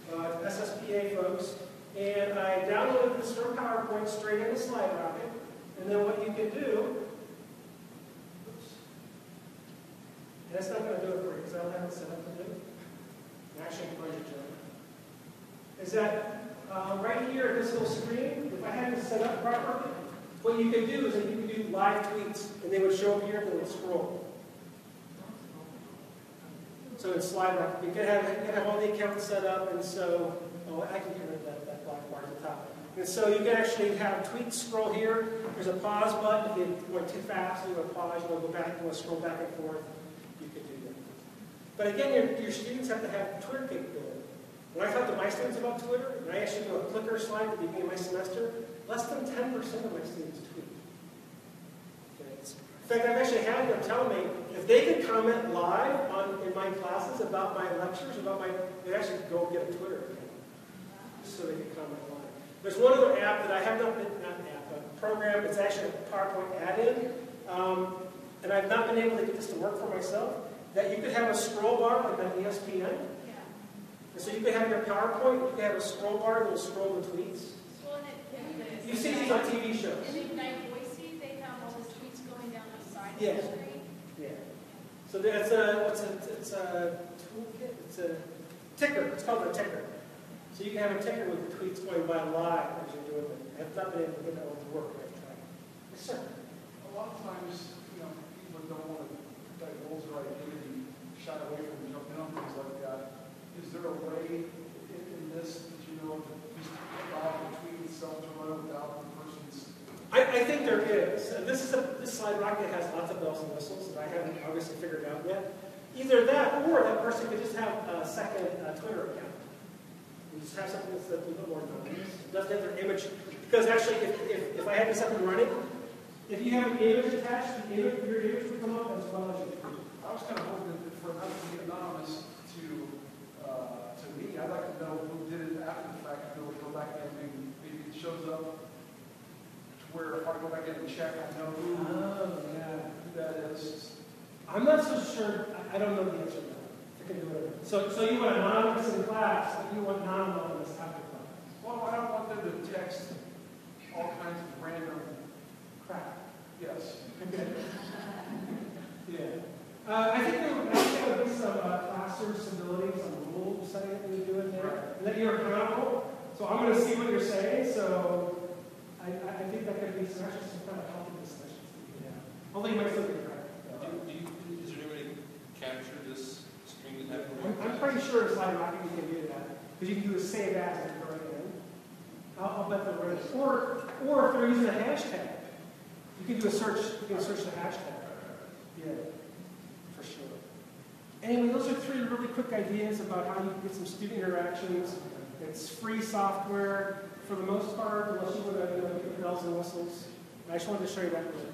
to SSPA folks, and I downloaded this from PowerPoint straight into Slide Rocket, and then what you can do, and that's not going to do it for you because I don't have it set up to do it. Actually, I'm going to join. Is that right here at this little screen, if I had it set up properly, what you can do is that you can do live tweets, and they would show up here and they would scroll. So in Slide Rocket, you can have all the accounts set up, and so, I can get rid of that black bar at the top. And so you can actually have tweets scroll here. There's a pause button. If you went too fast, you want to pause, you want to go back, you want to scroll back and forth, you can do that. But again, your students have to have Twitter capability. When I talk to my students about Twitter, and I actually do a clicker slide at the beginning of my semester, less than 10% of my students tweet. Okay. In fact, I've actually had them tell me if they could comment live in my classes about my lectures, they'd actually go get a Twitter account so they could comment live. There's one other app that I have not app, a program. It's actually a PowerPoint add-in, and I've not been able to get this to work for myself. That you could have a scroll bar like on ESPN. And so you could have your PowerPoint, you could have a scroll bar that will scroll the tweets. Well, You see these on TV shows. in Ignite Boise, they have all the tweets going down the side Yeah. of the screen. Yeah. So it's a toolkit. It's a ticker. It's called a ticker. So you can have a ticker with the tweets going by live as you're doing it. I have not been able to get that one to work. I've tried. Yes, sir. A lot of times, people don't want to divulge their identity, shy away from jumping on things like that. Is there a way in this that to just allow the tweet itself to run without the person's? I think there is. This Slide Rocket has lots of bells and whistles that I haven't obviously figured out yet. Either that, or that person could just have a second Twitter account. You just have something that's a little bit more anonymous. It doesn't have their image. Because actually, if I had this up and running, if you have an image attached, your image would come up as well as your tweet. I was kind of hoping that for it not to be anonymous to me, I'd like to know who did it after the fact, to be able to go back in and maybe it shows up to where if I go back in and check, I know who that is. I'm not so sure. I don't know the answer to that. I can do whatever. So you want anonymous in class, and you want non-anonymous after class. Well, I don't want them to text all kinds of random Crap. yes. Yeah. I think there would be some classroom stability, some rule setting that we do in there, and that you're accountable. So I'm going to see what you're saying. So I think that could be some kind of healthy discussions that you can have. Although you might still be correct. Is there any way to capture this slide, I think you can do that. Because you can do a save as at the very end. I'll bet they're ready. Or if they're using a hashtag, you can do a search. You can search the hashtag. Yeah, for sure. Anyway, those are 3 really quick ideas about how you can get some student interactions. It's free software for the most part, unless you want to get bells and whistles. I just wanted to show you that really quickly.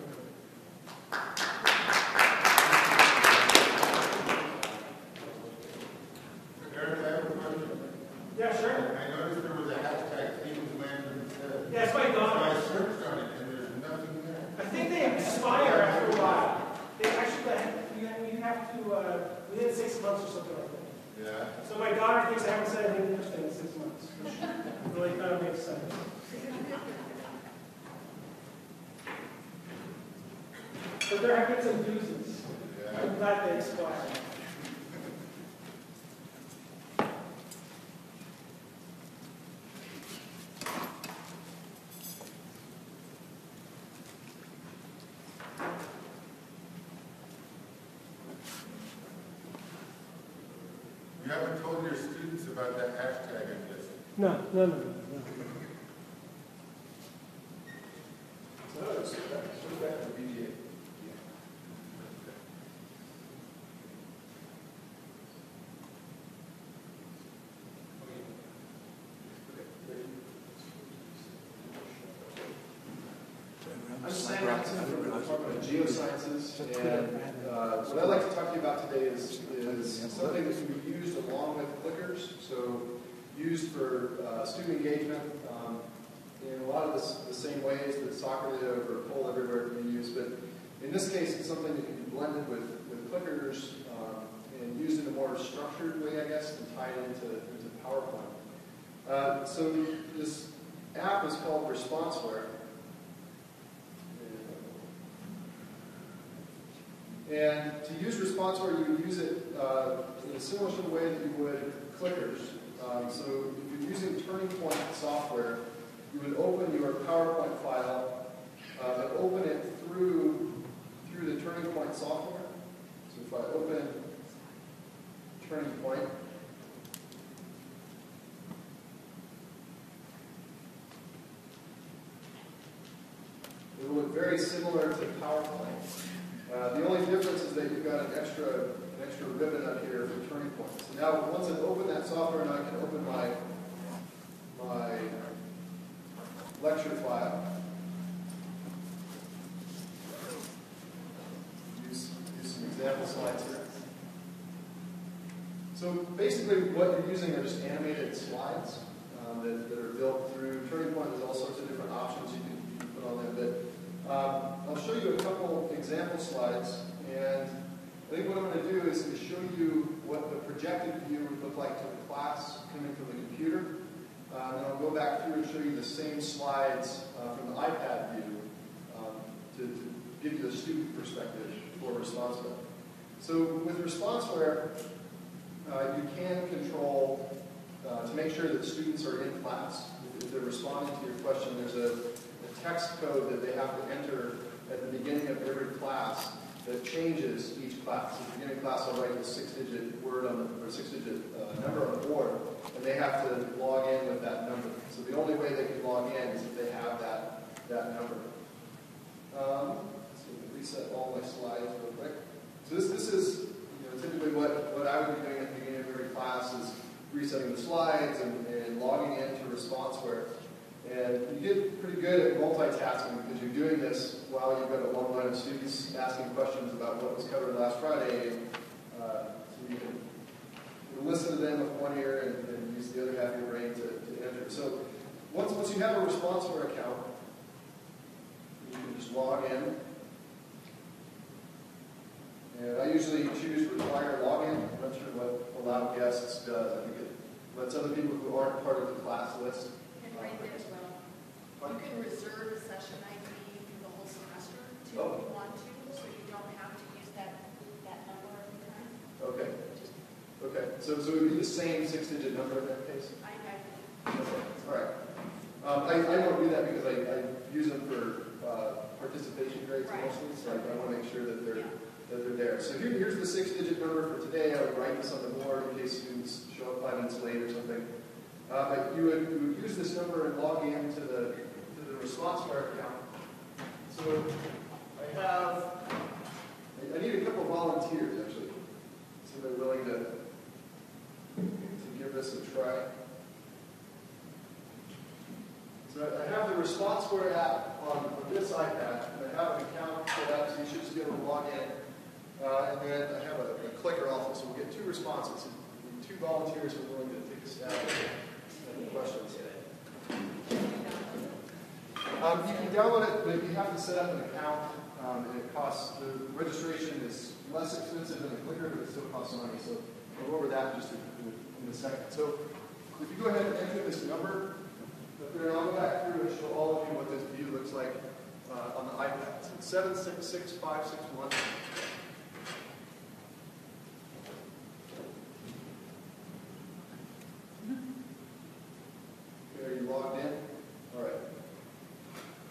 Eric, I have a question. Yeah, sure. I noticed there was a hashtag Stevens Landing instead. Yeah, it's my So daughter. I searched on it and there's nothing there. I think they expire after a while. They actually, you have to, within 6 months or something like that. Yeah. So my daughter thinks I haven't said anything interesting in 6 months. Really kind of makes sense. But there have been some doozies. Yeah. I'm glad they expired. You haven't told your students about that hashtag, I guess. No. So it's back to BDA. I'm Sam Matson from the Department of Geosciences, and what I'd like to talk to you about today is something that can be used along with clickers, so used for student engagement in a lot of the same ways that Socrative or Poll Everywhere can be used, but in this case it's something that can be blended with clickers and used in a more structured way, I guess, and tied into PowerPoint. So this app is called Responseware. And to use Responseware, you would use it in a similar sort of way that you would clickers. So if you're using Turning Point software, you would open your PowerPoint file and open it through the Turning Point software. So if I open Turning Point, it will look very similar to PowerPoint. The only difference is that you've got an extra ribbon up here for Turning Point. So now, once I've opened that software, now I can open my lecture file. Use some example slides here. So basically, what you're using are just animated slides that are built through Turning Point. There's all sorts of different options you can put on there. But I'll show you a couple example slides, and I think what I'm going to do is show you what the projected view would look like to the class coming from the computer. And then I'll go back through and show you the same slides from the iPad view to give you the student perspective for Responseware. So with Responseware, you can control to make sure that students are in class. If they're responding to your question, there's a text code that they have to enter at the beginning of every class that changes each class. At the beginning of class, I'll write the 6-digit word on the, or 6-digit number on the board, and they have to log in with that number. So the only way they can log in is if they have that number. So reset all my slides real quick. So this is typically what I would be doing at the beginning of every class is resetting the slides and logging into Responseware. And you get pretty good at multitasking because you're doing this while you've got a long line of students asking questions about what was covered last Friday. So you can listen to them with one ear and use the other half of your brain to enter. So once you have a Responseware account, you can just log in. And I usually choose require login. I'm not sure what allow guests does. I think it lets other people who aren't part of the class list. And right there as well. You can reserve a session ID for the whole semester too, Oh. if you want to, so you don't have to use that number every time. Okay. Okay. So it would be the same 6-digit number in that case? Okay. All right. I don't do that because I use them for participation grades Right. mostly, so I want to make sure that that they're there. So here's the 6-digit number for today. I would write this on the board in case students show up 5 minutes late or something. But you would use this number and log in to the ResponseWare account. So I need a couple volunteers actually. Somebody willing to give this a try. So I have the ResponseWare app on this iPad, and I have an account for that, so you should just be able to log in. And then I have a clicker also, so we'll get 2 responses. And 2 volunteers who are willing to take a stab at the questions. You can download it, but you have to set up an account, and it costs, the registration is less expensive than the clicker, but it still costs money. So I'll go over that in just in a second. So if you go ahead and enter this number, I'll go back through and show all of you what this view looks like on the iPad. So it's 766561. Okay, are you logged in? All right.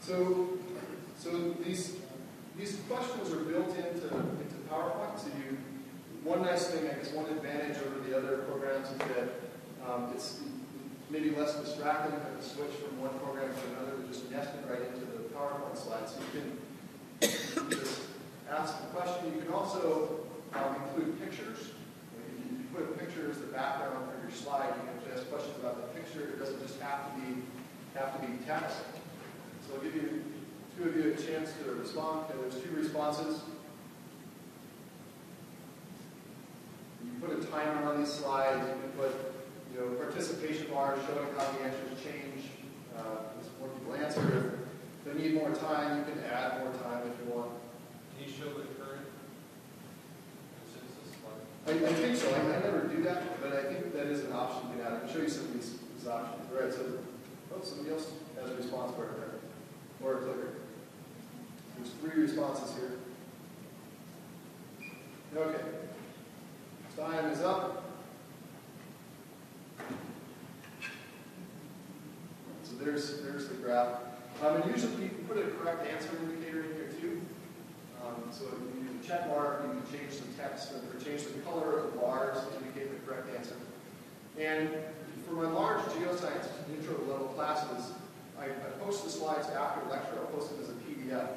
So these questions are built into PowerPoint. So one nice thing, I guess, one advantage over the other programs is that it's maybe less distracting to switch from one program to another to just nest it right into the PowerPoint slides. So you can just ask the question. You can also include pictures. If you put a picture as the background for your slide, you can ask questions about the picture. It doesn't just have to be text. So I'll give you 2 of you a chance to respond. Okay, there's 2 responses. You put a timer on these slides. You can put participation bars showing how the answers change as more people answer. If they need more time, you can add more time if you want. Can you show the current consensus? I think so. I never do that, but I think that is an option you can add. I can show you some of these options. All right, so somebody else has a response for it there, or a clicker. There's 3 responses here. Okay. Time is up. So there's the graph. And usually you can put a correct answer indicator in here too. So if you use a check mark, you can change the text or change the color of the bars to indicate the correct answer. And for my large geoscience intro level classes, I post the slides after lecture. I'll post them as a PDF.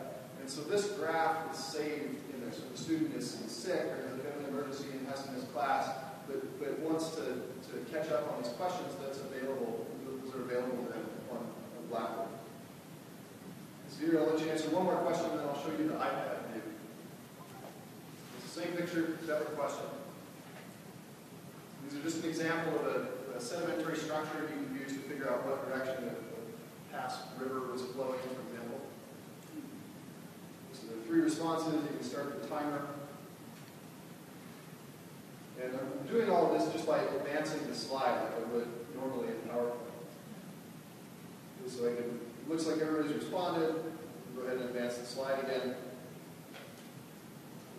And so this graph is saved in there. So if the student is sick or has a family emergency and has to miss class, but wants to catch up on these questions, that's available. Those are available to them on Blackboard. So here I'll let you answer one more question, and then I'll show you the iPad view. It's the same picture, separate question. These are just an example of a sedimentary structure you can use to figure out what direction a past river was flowing, for example. So there are 3 responses. You can start the timer. And I'm doing all of this just by advancing the slide like I would normally in PowerPoint. So it looks like everybody's responded. Go ahead and advance the slide again.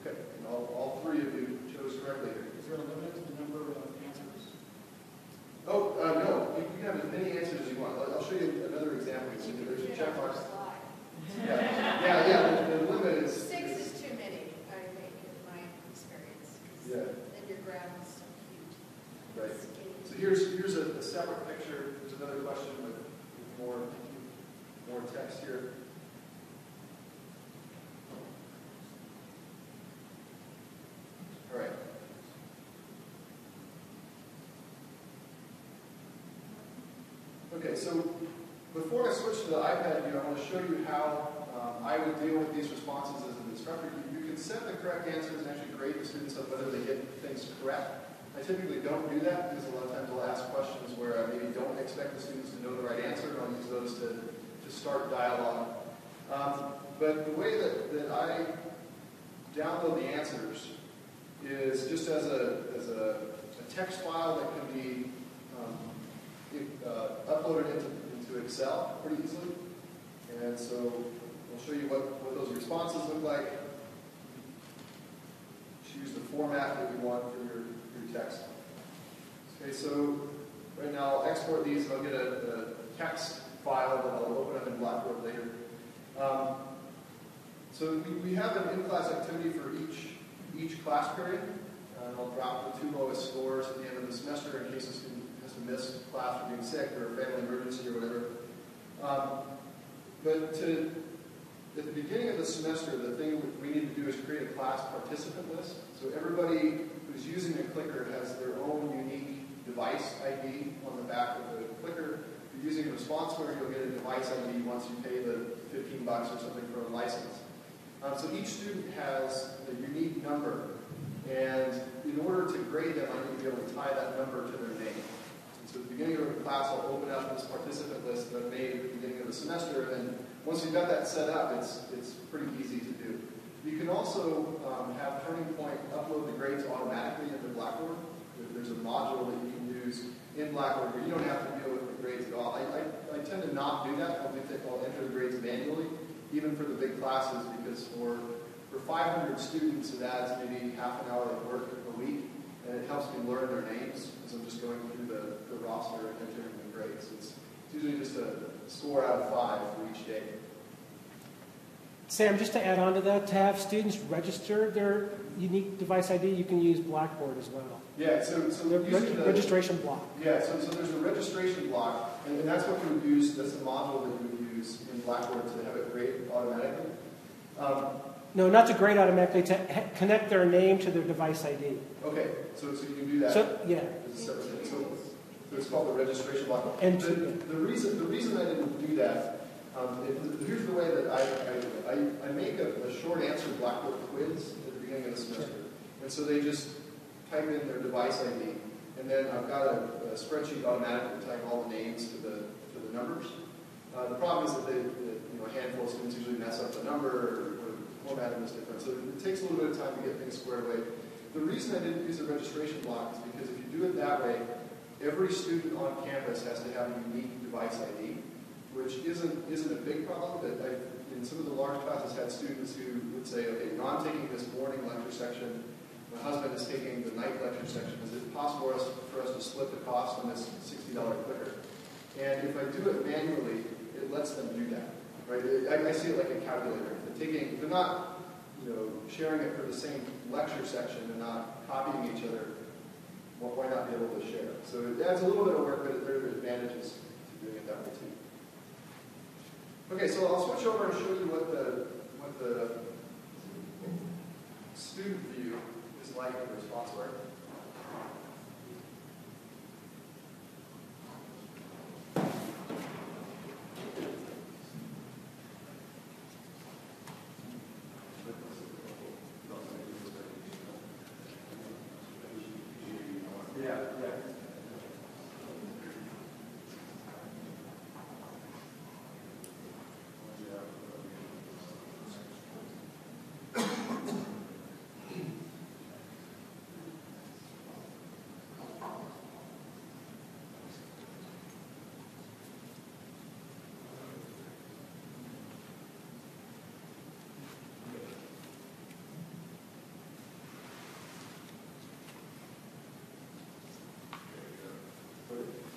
Okay, and all 3 of you chose correctly here. Is there a limit to the number of answers? Oh, no. You can have as many answers as you want. I'll show you another example. So there's a check mark. Yeah. The limit is 6 is too many, I think, in my experience. Yeah. And your graph is so cute. Right. So here's a separate picture. There's another question with more text here. All right. Okay, so before I switch to the iPad view, I want to show you how I would deal with these responses as an instructor. You can set the correct answers and actually grade the students on whether they get things correct. I typically don't do that because a lot of times I'll ask questions where I maybe don't expect the students to know the right answer, and I'll use those to start dialogue. But the way that I download the answers is just as a text file that can be uploaded into Excel pretty easily. And so we'll show you what those responses look like. Choose the format that you want for your text. Okay, so right now I'll export these and I'll get a text file that I'll open up in Blackboard later. So we have an in-class activity for each each class period. I'll drop the 2 lowest scores at the end of the semester in case a student has to miss class for being sick or a family emergency or whatever. At the beginning of the semester, the thing we need to do is create a class participant list. So everybody who's using a clicker has their own unique device ID on the back of the clicker. If you're using ResponseWare, you'll get a device ID once you pay the $15 or something for a license. So each student has a unique number, and in order to grade them, I need to be able to tie that number to their name. And so at the beginning of the class, I'll open up this participant list that I made at the beginning of the semester, and once you've got that set up, it's pretty easy to do. You can also have Turning Point upload the grades automatically into Blackboard. There's a module that you can use in Blackboard where you don't have to deal with the grades at all. I tend to not do that. I'll enter the grades manually, even for the big classes, because for 500 students, it adds maybe half an hour of work a week, and it helps me learn their names as I'm just going through the roster and entering the grades. It's usually just a score out of 5 for each day. Sam, just to add on to that, to have students register their unique device ID, you can use Blackboard as well. Yeah, so The using the registration block. Yeah, so there's a registration block, and that's what you would use, that's the module that you would use in Blackboard to have it grade automatically. No, not to grade automatically, to connect their name to their device ID. Okay, so you can do that. So, yeah. As a separate thing. So it's called the registration block. And the reason I didn't do that, here's the way that I make a short answer Blackboard quiz at the beginning of the semester. And so they just type in their device ID, and then I've got a spreadsheet automatically type all the names to the numbers. The problem is that a handful of students usually mess up the number or formatting is different. So it takes a little bit of time to get things squared away. The reason I didn't use a registration block is because if you do it that way, every student on campus has to have a unique device ID, which isn't a big problem. But in some of the large classes, had students who would say, okay, I'm taking this morning lecture section. My husband is taking the night lecture section. Is it possible for us to split the cost on this $60 clicker? And if I do it manually, it lets them do that. Right? I see it like a calculator. If they're not, sharing it for the same lecture section and not copying each other, why not be able to share? So it adds a little bit of work, but there are advantages to doing it that way too. Okay, so I'll switch over and show you what the student view is like in ResponseWare. Yeah.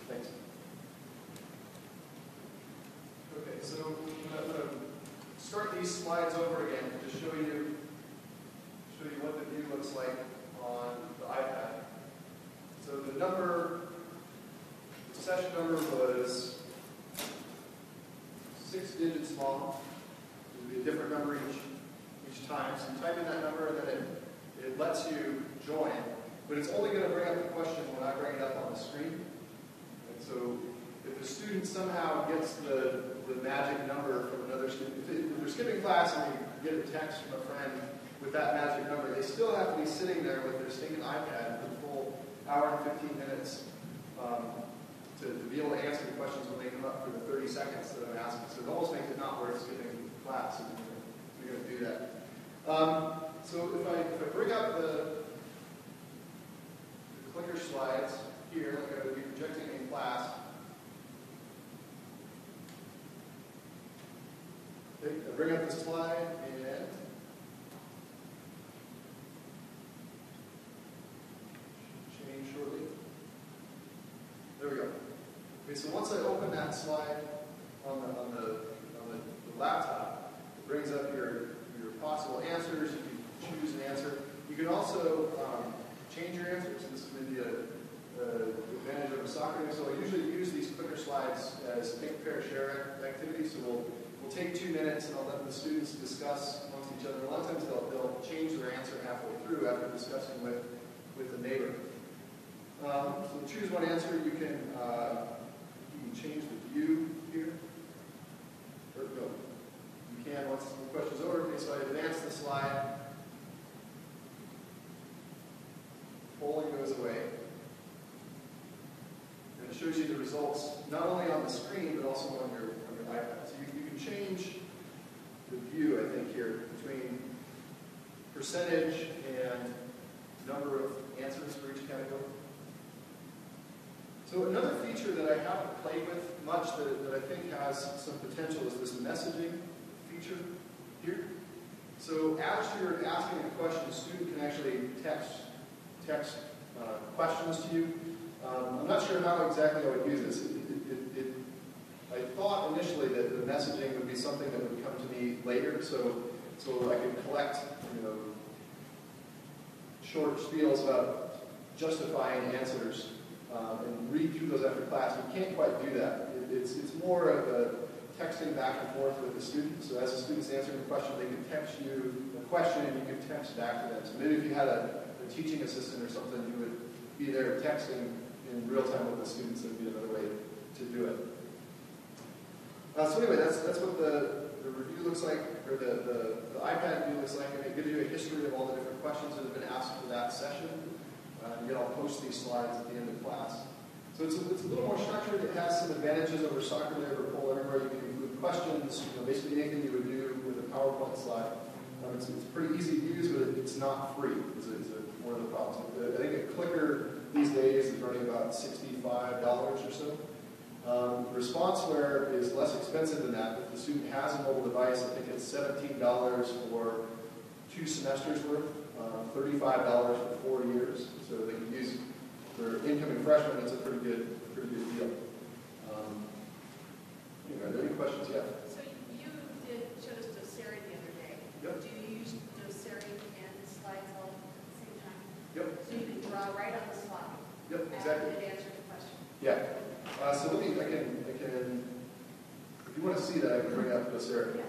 Thanks. Okay, so I'm going to start these slides over again to show you what the view looks like on the iPad. So the session number was 6 digits long. It would be a different number each time. So you type in that number and then it lets you join, but it's only going to bring up the question when I bring it up on the screen. So if a student somehow gets the magic number from another student, if they're skipping class and they get a text from a friend with that magic number, they still have to be sitting there with their stinking iPad for the full hour and 15 minutes to be able to answer the questions when they come up for the 30 seconds that I'm asking. So it almost makes it not worth skipping class if you're going to do that. So if I bring up the clicker slides here, like I would be projecting in class. Okay, I bring up the slide and change shortly. There we go. Okay, so once I open that slide on the laptop, it brings up your possible answers. You can choose an answer. You can also change your answers. This is maybe the advantage of a soccer game. So I usually use these clicker slides as think, pair, share activities. So we'll take 2 minutes and I'll let the students discuss amongst each other. A lot of times they'll change their answer halfway through after discussing with a neighbor. So choose one answer. You can change the view here. Or no. You can once the question's over. Okay, so I advance the slide. Polling goes away. And it shows you the results not only on the screen but also on your iPad. So you can change the view, I think, here between percentage and number of answers for each category. So another feature that I haven't played with much that I think has some potential is this messaging feature here. So as you're asking a question, the student can actually text questions to you. I'm not sure how exactly I would use this. I thought initially that the messaging would be something that would come to me later, so I could collect, short spiels about justifying answers and read through those after class. You can't quite do that. It's more of a texting back and forth with the student. So as the student's answering the question, they can text you a question and you can text back to them. So maybe if you had a teaching assistant or something, you would be there texting in real time with the students. That would be another way to do it. So anyway, that's what the review looks like, or the iPad view looks like, and it gives you a history of all the different questions that have been asked for that session. Again, I'll post these slides at the end of class. So it's a little more structured. It has some advantages over Soccerlib or Poll Everywhere. You can include questions, basically anything you would do with a PowerPoint slide. It's pretty easy to use, but it's not free. It's one of the problems. I think a clicker these days is running about $65 or so. ResponseWare is less expensive than that. If the student has a mobile device, I think it's $17 for 2 semesters worth, $35 for 4 years. So they can use for incoming freshmen. It's a pretty good deal. Are there any questions yet? So you showed us Doceri the other day. Yep. Do you use Doceri and slides all at the same time? Yep. So you can draw right on the slide. Yep, exactly. And answer the question. Yeah. So I can, if you want to see that, I can bring up Doceri.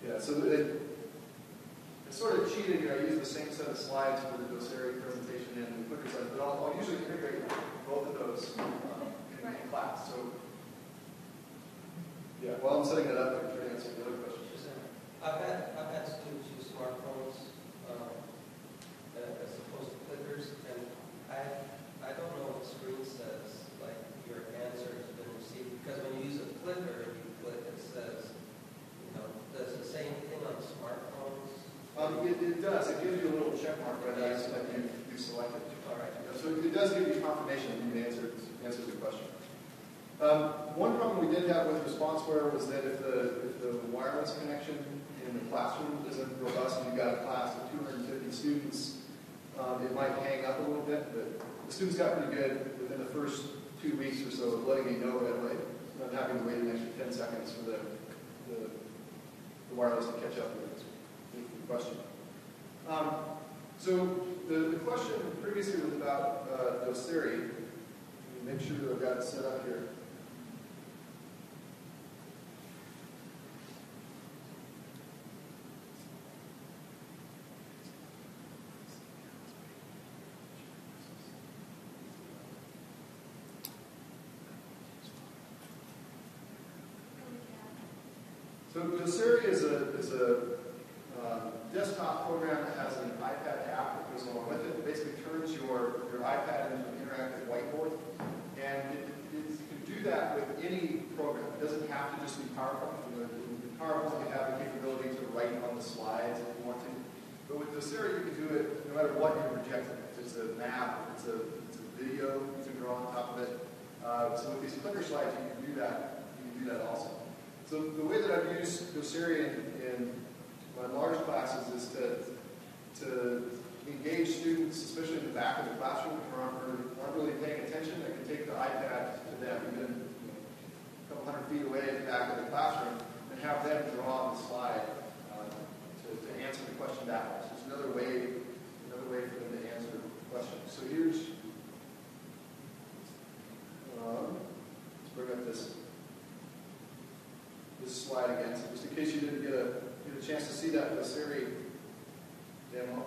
Yeah. So it's sort of cheating. I use the same set of slides for the Doceri presentation and the clicker slides, but I'll usually integrate both of those in class. So yeah. While I'm setting that up, I can try to answer the other questions. I've had students use smartphones as opposed to clickers, and I don't know what the screen says, like your answer has been received, because when you use a clicker, you click, it says, does it say anything on smartphones? It does. It gives you a little check mark right there that you selected. All right. So it does give you confirmation that you answered the question. One problem we did have with ResponseWare was that if the wireless connection in the classroom isn't robust and you've got a class of 250 students, it might hang up a little bit, but the students got pretty good within the first 2 weeks or so of letting me know right away, not having to wait an extra 10 seconds for the wireless to catch up with the question. So the question previously was about Doceri. Make sure that I've got it set up here. So Doceri is a desktop program that has an iPad app that goes along with it. It basically turns your iPad into an interactive whiteboard. And you can do that with any program. It doesn't have to just be PowerPoint. In PowerPoint, you have the capability to write on the slides if you want to. But with Doceri, you can do it no matter what you're projecting. If it's a map, if it's a video, you can draw on top of it. So with these clicker slides, you can do that also. So the way that I've used Doceri in my large classes is to engage students, especially in the back of the classroom who aren't really paying attention. I can take the iPad to them, even a couple hundred feet away at the back of the classroom, and have them draw on the slide to answer the question backwards. It's another way this slide again, so just in case you didn't get a chance to see that Doceri demo.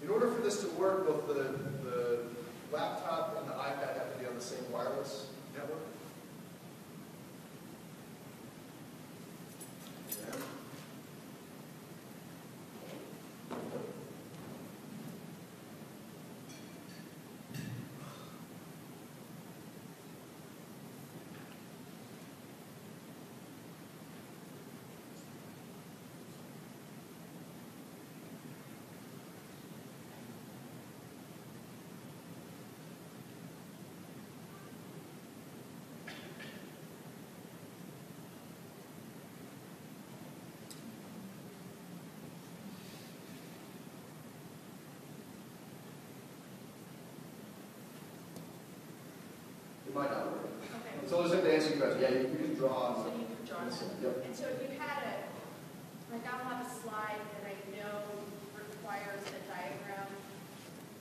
In order for this to work, both the laptop and the iPad have to be on the same wireless network. Yeah. It might not work. Okay. So I'll just have to answer your question. Yeah, you can draw on So you can draw this. that. Yep. And so if you had like I'll have a slide that I know requires a diagram.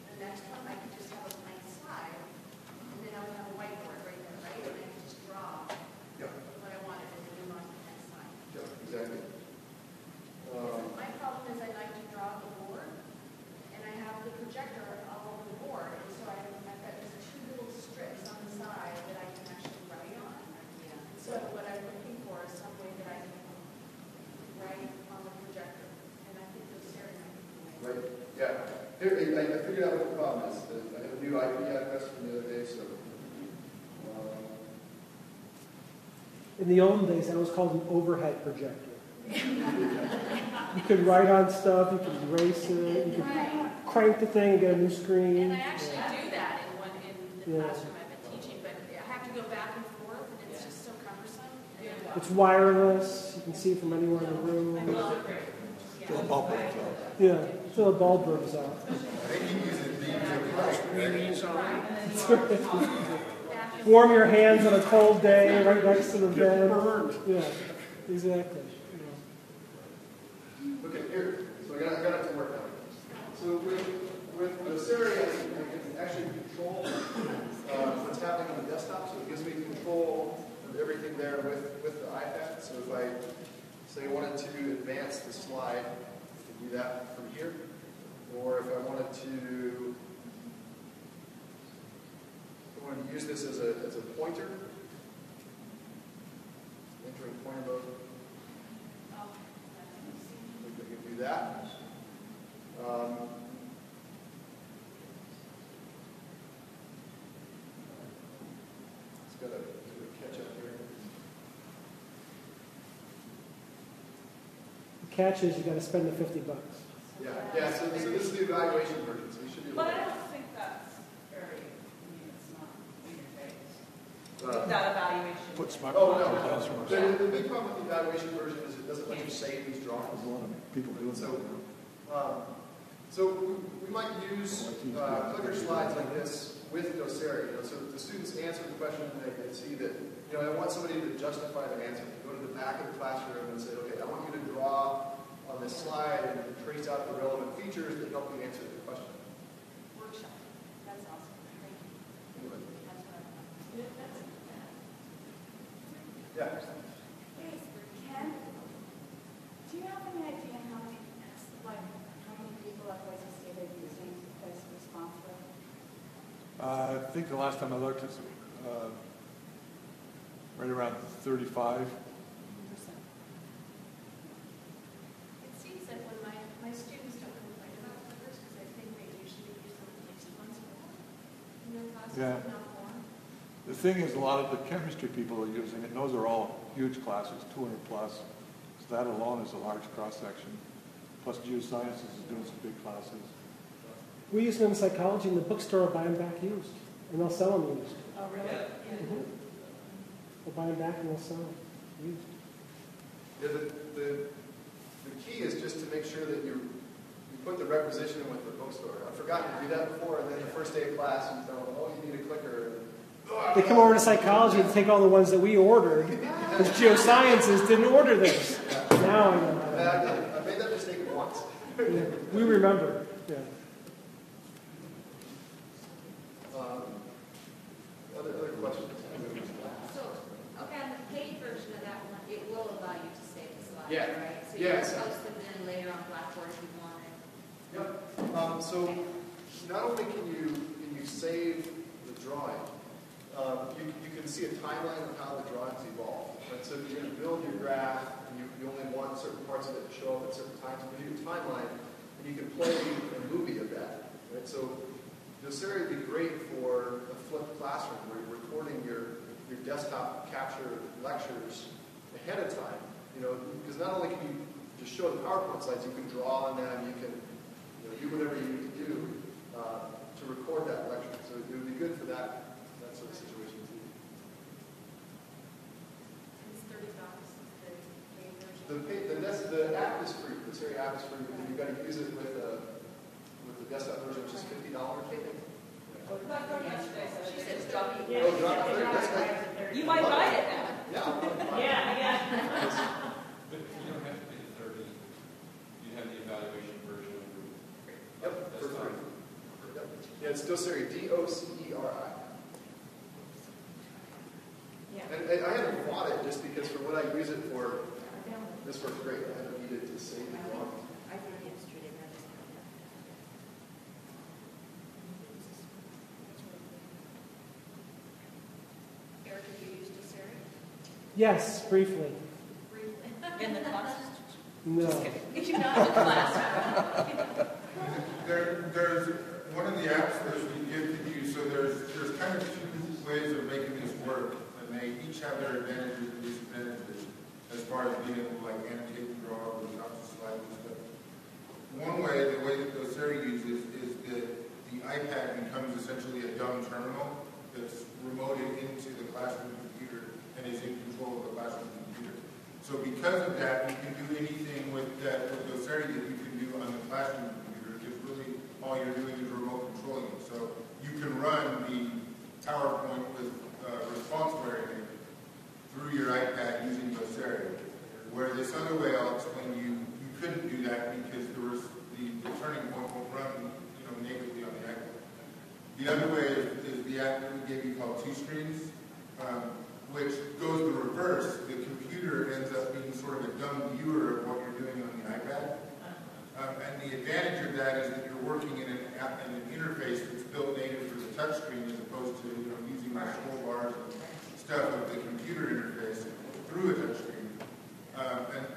The next one, I could just have a blank slide, and then I would have a whiteboard right there, right? And I could just draw Yep. what I wanted and then move on to the next slide. Yep, exactly. My problem is I like to draw the board, and I have the projector all over the board, and so I've got these two little strips on the side that I can actually write on. Yeah. So what I'm looking for is some way that I can write on the projector, and I think those areas might be the way. Right. Yeah. Here, I figured out what the problem is. I have a new IP address from the other day, so. In the olden days, that was called an overhead projector. You could write on stuff, you could erase it, you could Right. crank the thing and get a new screen. And I actually do that in the Yeah. classroom I've been teaching, but I have to go back and forth, and it's just so cumbersome. And, It's wireless, you can see it from anywhere in the room. Till the bulb burns out. Yeah, till the bulb burns out. Warm your hands on a cold day right next to the bed. Yeah, exactly. Okay, here. So I got it to work out. So with Doceri, I can actually control what's happening on the desktop. So it gives me control of everything there with the iPad. So if I say I wanted to advance the slide, I can do that from here. Or if I wanted to use this as a pointer, entering pointer mode. We can do that. It's got to catch up here. The catch is you got to spend the $50. Yeah. So this is the evaluation version. So you should be able But I to. don't think that's very, it's not in your face. That evaluation. Put smart Oh, cards in no. classrooms. The big problem with the evaluation version is it doesn't let you save these drawings. There's a lot of people doing So, that. so we might use clicker slides like this with Doceri. So the students answer the question and they can see that, I want somebody to justify their answer. Go to the back of the classroom and say, okay, I want you to draw on this slide and trace out the relevant features that help you answer the question. workshop. That's awesome. Thank you. That's what I want. Yeah. Hey, Ken, do you have any idea how many people at Boise State are using this response with? I think the last time I looked, it's right around 35. It seems that when my students don't complain about clickers, because I think they usually use them at least once more in their classes, Yeah. if not more. The thing is, a lot of the chemistry people are using it, and those are all huge classes, 200 plus. So that alone is a large cross-section. Plus geosciences is doing some big classes. We use them in psychology, and the bookstore will buy them back used, and they'll sell them used. Oh, really? Mhm. They'll buy them back and they'll sell them used. Yeah, the key is just to make sure that you put the requisition in with the bookstore. I've forgotten to do that before, and then the first day of class, you tell them, oh, you need a clicker. They come over to psychology and take all the ones that we ordered, because geosciences didn't order this. Now I know. I made that mistake once. We remember. Yeah. Other questions? So, okay, on the paid version of that one, it will allow you to save the slides, Yeah. right? So Yeah, you can post them then later on Blackboard if you wanted. Yep. So not only can you save the drawing, you can see a timeline of how the drawings evolve. Right? So if you're going to build your graph, and you only want certain parts of it to show up at certain times, you can do a timeline, and you can play a movie of that. Right? So Doceri would be great for a flipped classroom where you're recording your desktop capture lectures ahead of time. Because not only can you just show the PowerPoint slides, you can draw on them, you can do whatever you need to do to record that lecture. So it would be good for that sort of situation too. It's $30, the paid version. The app is free. The Doceri app is free, but then you've got to use it with the desktop version, which is $50. She said it's dropping. Oh, drop it. That's great. You might buy it now. Yeah. Yeah. But you don't have to pay the 30. You have the evaluation version of your. Yep, for free. Yep. Yeah, it's Doceri, D-O-C-E-R-I. Yeah. And I haven't bought it just because for what I use it for, this works great. I haven't needed to save the drawing. I think it's treated that as Eric, have you used Doceri? Yes, briefly. Briefly. In the class? No. If you're not in class. There's one of the apps that we gifted you, so there's kind of two ways of making this work, and they each have their advantages and disadvantages as far as being able to annotate and draw or lots of slides and stuff. One way, the way that Doceri uses is that the iPad becomes essentially a dumb terminal that's remoted into the classroom computer and is in control of the classroom computer. So because of that, you can do anything with Doceri that you can do on the classroom computer, because really all you're doing is remote controlling it. So you can run the PowerPoint with ResponseWare in it through your iPad using Doceri. Where this other way, I'll explain you couldn't do that because there was the turning point won't run natively on the iPad. The other way is the app that we gave you called TwoScreens, which goes the reverse. The computer ends up being sort of a dumb viewer of what you're doing on the iPad. And the advantage of that is that you're working in an interface that's built native for the touchscreen as opposed to using the scroll bars and stuff of the computer interface through a touchscreen.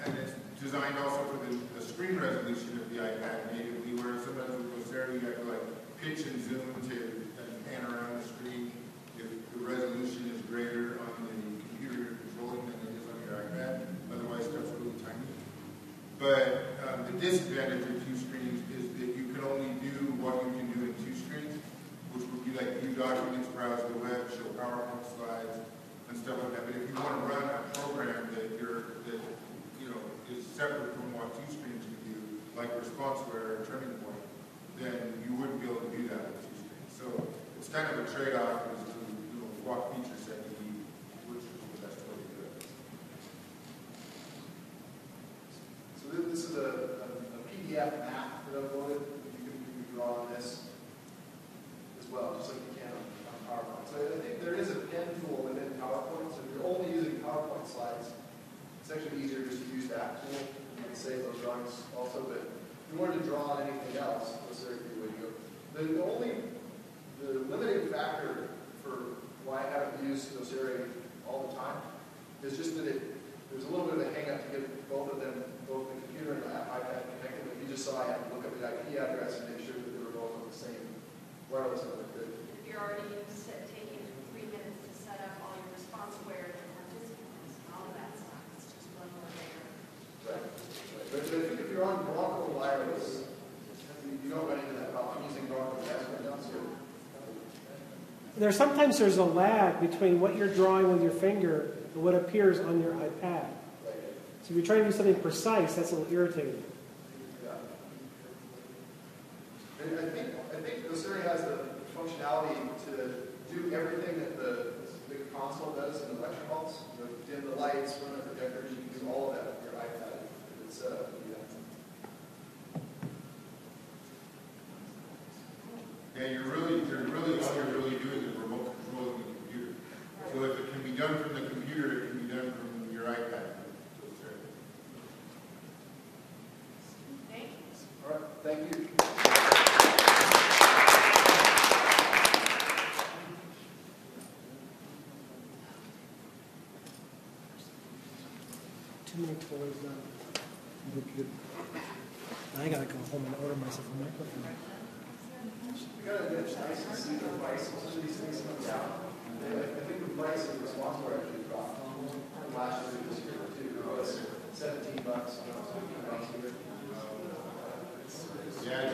And it's designed also for the screen resolution of the iPad natively, whereas sometimes with Doceri you have to pitch and zoom to pan around the screen if the resolution is greater on the computer you're controlling than it is on your iPad. Otherwise, stuff's really tiny. But the disadvantage of TwoScreens is that you can only do what you can do in TwoScreens, which would be view documents, browse the web, show PowerPoint slides, and stuff like that. But if you want to run a program that is separate from what TwoScreens can do, like ResponseWare or Turning Point, then you wouldn't be able to do that with TwoScreens. So it's kind of a trade-off as to what feature set you need, which is the best way to do it. So this is a PDF map that I've loaded. You can draw on this as well, just like you can on PowerPoint. So I think there is a pen tool within PowerPoint. So if you're only using PowerPoint slides, it's actually easier just to use that tool. You can save those drawings also, but if you wanted to draw on anything else, this is a good way to go. The limiting factor for why I haven't used Doceri all the time is just that there's a little bit of a hang up to get both of them, both the computer and the iPad connected. But you just saw I had to look up the IP address and make sure that they were both on the same wireless network. If you're already taking 3 minutes to set up all your ResponseWare and participants and all of that stuff, it's just one more layer. Right. But I think if you're on Bronco Wireless, you don't run into that problem. I'm using Bronco Wireless right now, so. There's a lag between what you're drawing with your finger and what appears on your iPad. So if you're trying to do something precise, that's a little irritating. Yeah. And I think Osiri has the functionality to do everything that the big console does in the lecture halls. You know, dim the lights, run the projectors, you can do all of that with your iPad. It's Yeah, all you're really doing is remote controlling the computer. So if it can be done from the computer, it can be done from your iPad. Thank you. all right. Thank you. Too many toys now. I gotta go home and order myself a microphone. You gotta admit, it's nice to see the price of some of these things come down. I think the price of the responsible actually dropped from last year to this year too. It was $17, $15 a year. Yeah,